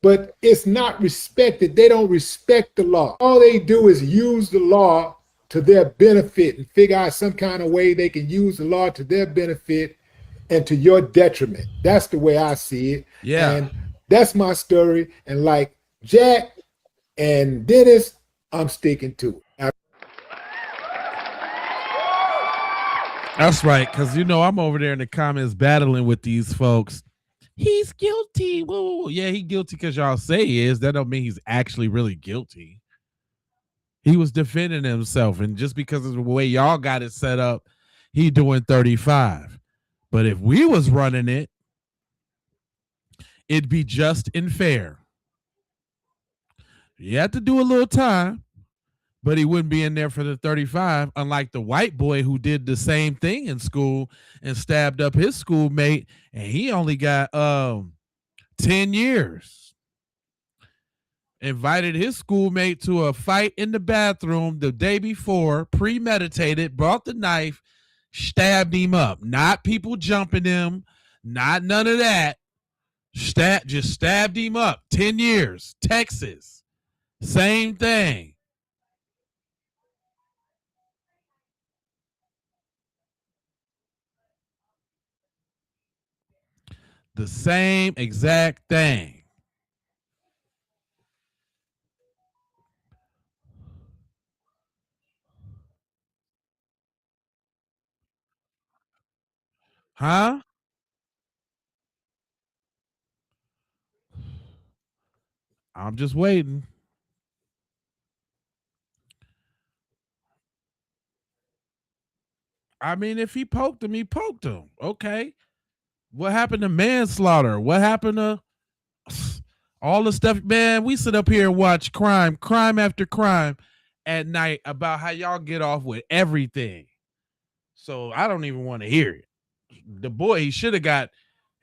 but it's not respected. They don't respect the law. All they do is use the law to their benefit and figure out some kind of way they can use the law to their benefit and to your detriment. That's the way I see it. Yeah. And that's my story. And like Jack and Dennis, I'm sticking to it. That's right, because I'm over there in the comments battling with these folks. He's guilty. Whoa. Yeah, he's guilty because y'all say he is. That don't mean he's actually really guilty. He was defending himself, and just because of the way y'all got it set up, he doing 35. But if we was running it, it'd be just and fair. You have to do a little time, but he wouldn't be in there for the 35, unlike the white boy who did the same thing in school and stabbed up his schoolmate, and he only got 10 years. Invited his schoolmate to a fight in the bathroom the day before, premeditated, brought the knife, stabbed him up. Not people jumping him, not none of that. Just stabbed him up. 10 years. Texas. Same thing. The same exact thing. Huh? I'm just waiting. I mean, if he poked him, he poked him. Okay. What happened to manslaughter? What happened to All the stuff, man. We sit up here and watch crime after crime at night about how y'all get off with everything. So I don't even want to hear it. The boy, he should have got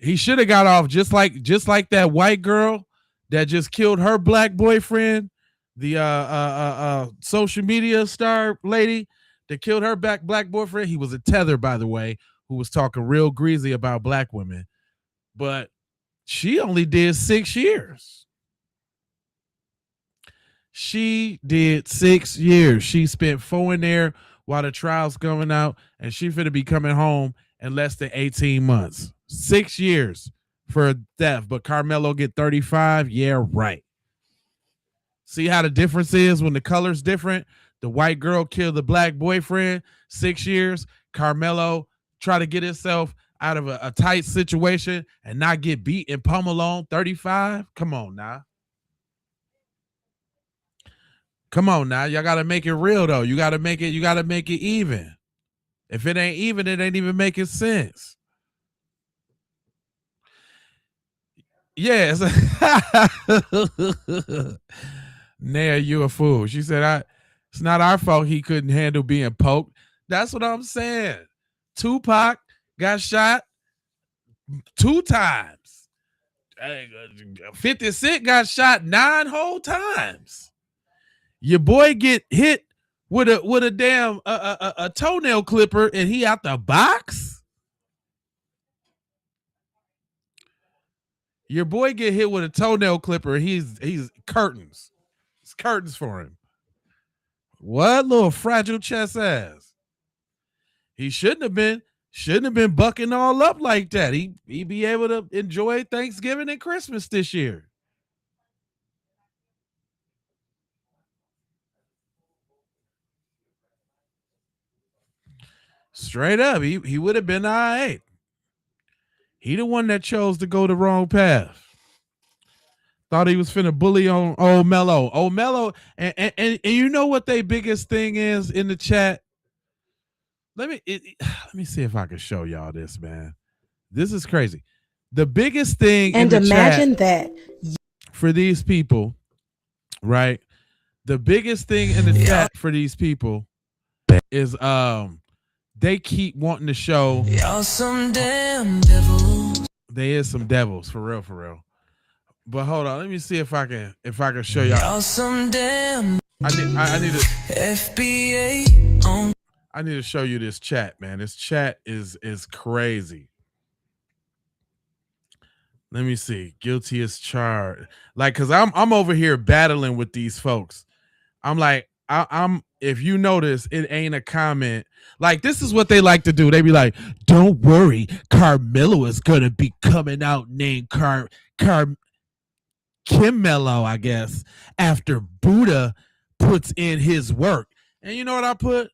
off just like that white girl that just killed her black boyfriend, the social media star lady that killed her black boyfriend. He was a tether, by the way, who was talking real greasy about black women, but she only did 6 years. She did 6 years. She spent 4 in there while the trial's coming out, and she finna be coming home in less than 18 months. 6 years for theft, but Karmelo get 35. Yeah, right. See how the difference is when the color's different? The white girl killed the black boyfriend, 6 years. Karmelo try to get himself out of a tight situation and not get beat and pummel on, 35. Come on now. Come on now. Y'all gotta make it real though. You gotta make it even. If it ain't even, it ain't even making sense. Yes. Nair, you a fool. She said, it's not our fault he couldn't handle being poked. That's what I'm saying. Tupac got shot 2 times. 50 Cent got shot 9 whole times. Your boy get hit with a damn a toenail clipper and he out the box. Your boy get hit with a toenail clipper. He's curtains. It's curtains for him. What little fragile chest ass? He shouldn't have been bucking all up like that. He be able to enjoy Thanksgiving and Christmas this year. Straight up, he would have been all right. He the one that chose to go the wrong path. Thought he was finna bully on old Mello. Old Mello, and you know what their biggest thing is in the chat? Let me see if I can show y'all this, man. This is crazy. The biggest thing And in the imagine chat that. for these people, right? The biggest thing in the chat for these people is they keep wanting to show y'all some damn devils. They is some devils for real. But hold on, let me see if I can show y'all some damn. I need to FBA on. I need to show you this chat, man. This chat is crazy. Let me see. Guilty as charged. Like, cause I'm over here battling with these folks. I'm like, I'm if you notice, it ain't a comment. Like, this is what they like to do. They be like, don't worry, Karmelo is gonna be coming out named Kimmello, I guess, after Buddha puts in his work. And you know what I put?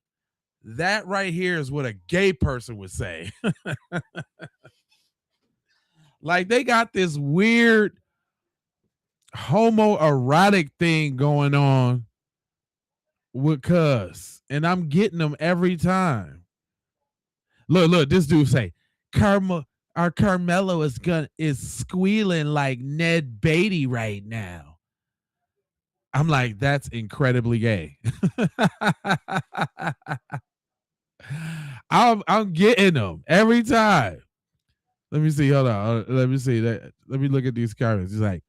That right here is what a gay person would say. Like, they got this weird homoerotic thing going on with Cuz, and I'm getting them every time. Look, this dude say, our Karmelo is squealing like Ned Beatty right now. I'm like, that's incredibly gay. I'm getting them every time. Let me see. Hold on. Let me see that. Let me look at these comments. He's like,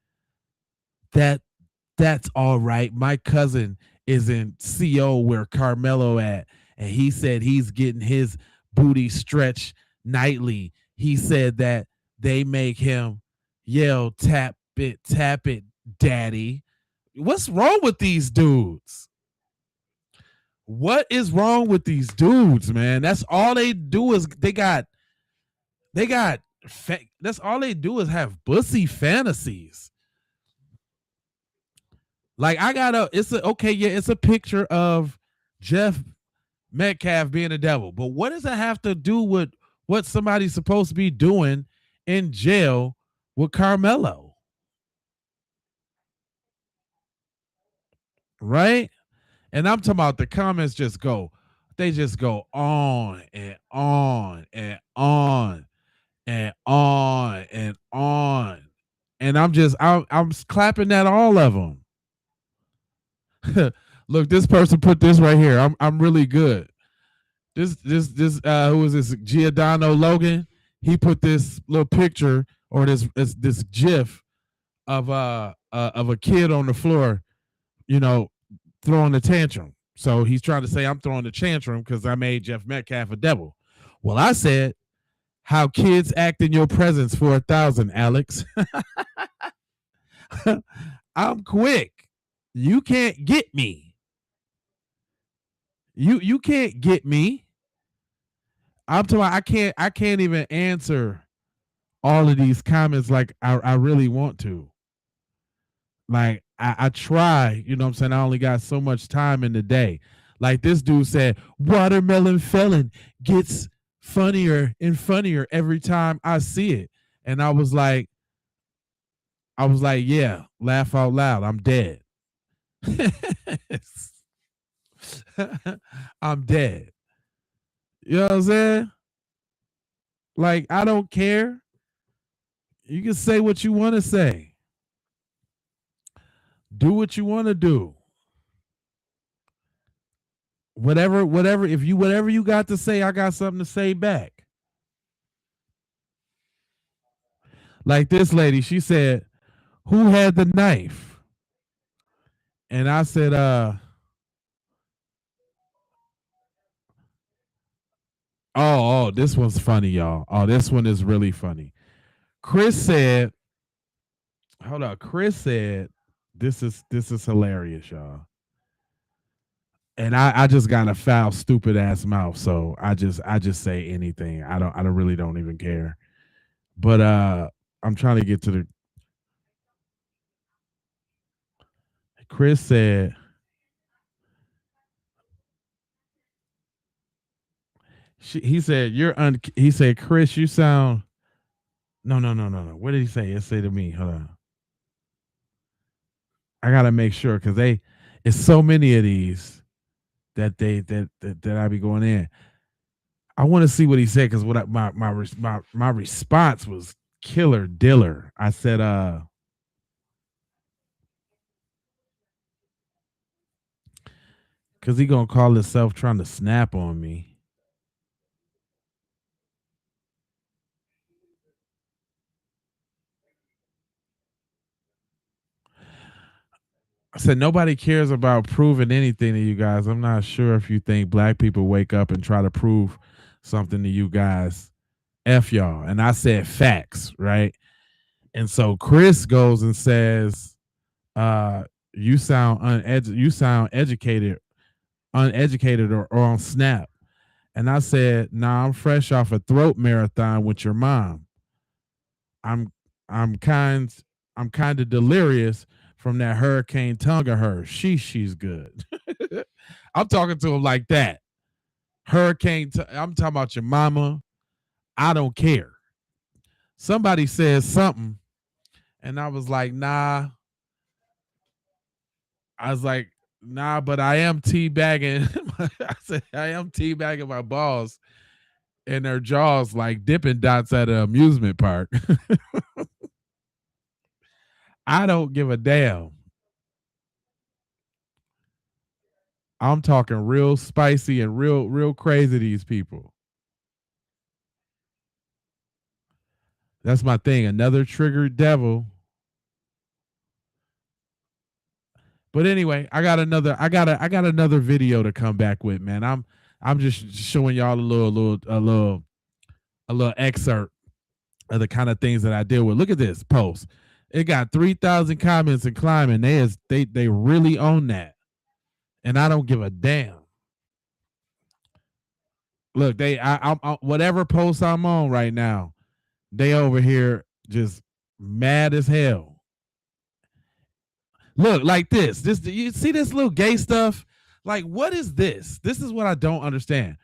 that's all right. My cousin is in CO where Karmelo at, and he said he's getting his booty stretched nightly. He said that they make him yell, tap it, daddy. What's wrong with these dudes? What is wrong with these dudes, man? That's all they do is that's all they do is have bussy fantasies. Like, it's a picture of Jeff Metcalf being a devil, but what does that have to do with what somebody's supposed to be doing in jail with Karmelo? Right? And I'm talking about the comments just go on and on and on and on and on And I'm clapping at all of them. Look, this person put this right here. I'm really good. This who was this? Giordano Logan. He put this little picture or this GIF of a kid on the floor, throwing a tantrum. So he's trying to say I'm throwing a tantrum because I made Jeff Metcalf a devil. Well, I said how kids act in your presence for 1,000, Alex. I'm quick. You can't get me. You can't get me. I'm talking. I can't even answer all of these comments like I really want to. Like I try, you know what I'm saying? I only got so much time in the day. Like this dude said, Watermelon Felon gets funnier and funnier every time I see it. And I was like, yeah, laugh out loud. I'm dead. I'm dead. You know what I'm saying? Like, I don't care. You can say what you want to say. Do what you want to do. Whatever you got to say, I got something to say back. Like this lady, she said, who had the knife? And I said, oh, this one's funny, y'all. Oh, this one is really funny. Chris said, hold on. Chris said, this is hilarious, y'all. And I just got a foul, stupid ass mouth, so I just say anything. I really don't even care. But I'm trying to get to the. Chris said, he said he said, Chris, you sound. No. What did he say? It say to me. Hold on. I gotta make sure because it's so many of these that I be going in. I want to see what he said because what my response was killer diller. I said, because he gonna call himself trying to snap on me. I said nobody cares about proving anything to you guys. I'm not sure if you think black people wake up and try to prove something to you guys. F y'all. And I said facts, right? And so Chris goes and says, you sound uneducated or on Snap. And I said, nah, I'm fresh off a throat marathon with your mom. I'm kind of delirious from that hurricane tongue of hers. She's good. I'm talking to him like that. I'm talking about your mama. I don't care. Somebody says something, and I was like, nah. I was like, nah, but I am teabagging. I said, I am teabagging my balls and their jaws like Dippin' Dots at an amusement park. I don't give a damn. I'm talking real spicy and real crazy, these people. That's my thing. Another triggered devil. But anyway, I got another video to come back with, man. I'm just showing y'all a little excerpt of the kind of things that I deal with. Look at this post. It got 3,000 comments and climbing. They really own that. And I don't give a damn. Look, I whatever post I'm on right now, they over here just mad as hell. Look, like this. You see this little gay stuff? Like, what is this? This is what I don't understand.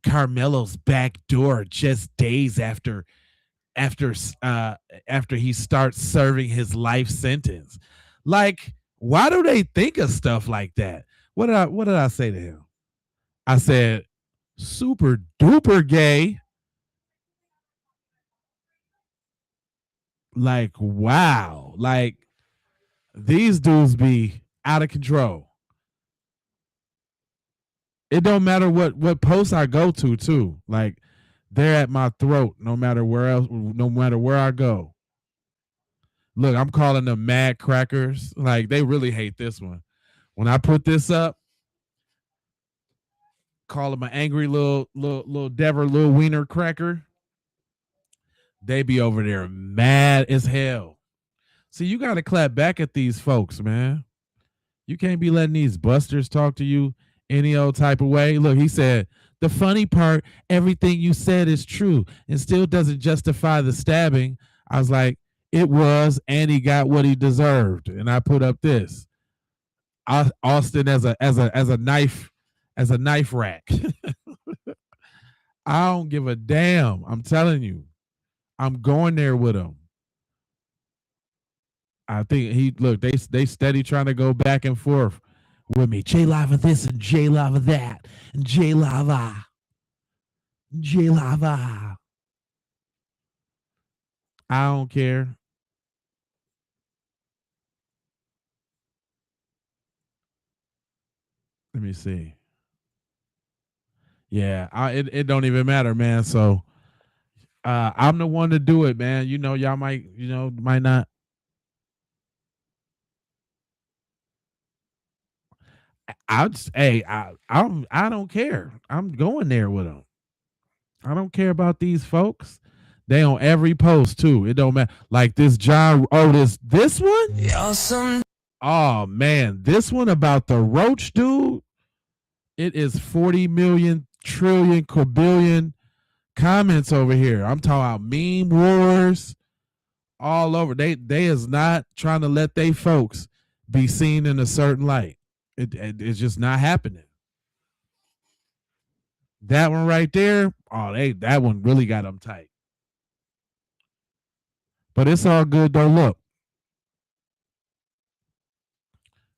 Karmelo's back door just days after he starts serving his life sentence. Like, why do they think of stuff like that? What did I say to him? I said, super duper gay. Like, wow. Like, these dudes be out of control. It don't matter what post I go to, too. Like, they're at my throat no matter where I go. Look, I'm calling them mad crackers. Like, they really hate this one. When I put this up, call them an angry little Dever, little wiener cracker. They be over there mad as hell. See, you got to clap back at these folks, man. You can't be letting these busters talk to you any old type of way. Look, he said, the funny part, everything you said is true and still doesn't justify the stabbing. I was like, it was, and he got what he deserved. And I put up this. Austin as a knife rack. I don't give a damn. I'm telling you. I'm going there with him. I think they steady trying to go back and forth with me. J Lava this and J Lava that and J Lava. I don't care. Let me see. Yeah, it don't even matter, man. So I'm the one to do it, man. Y'all might not. I don't care. I'm going there with them. I don't care about these folks. They on every post too. It don't matter. Like this John. Oh, this one. Awesome. Oh man, this one about the roach dude. It is 40 million trillion quadrillion comments over here. I'm talking about meme wars all over. They is not trying to let they folks be seen in a certain light. It's just not happening. That one right there, that one really got them tight. But it's all good though. Look,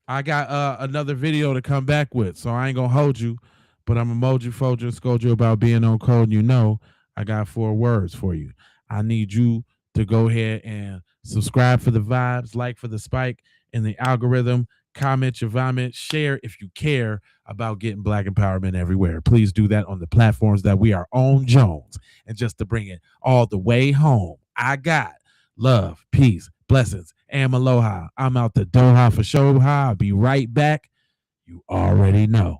I got another video to come back with, so I ain't gonna hold you, but I'm emoji fold you, scold you about being on code. And I got 4 words for you. I need you to go ahead and subscribe for the vibes, like for the spike in the algorithm, comment your vomit, share if you care about getting Black empowerment everywhere. Please do that on the platforms that we are on, Jones. And just to bring it all the way home, I got love, peace, blessings, and aloha. I'm out the Doha for Shoha. I'll be right back. You already know.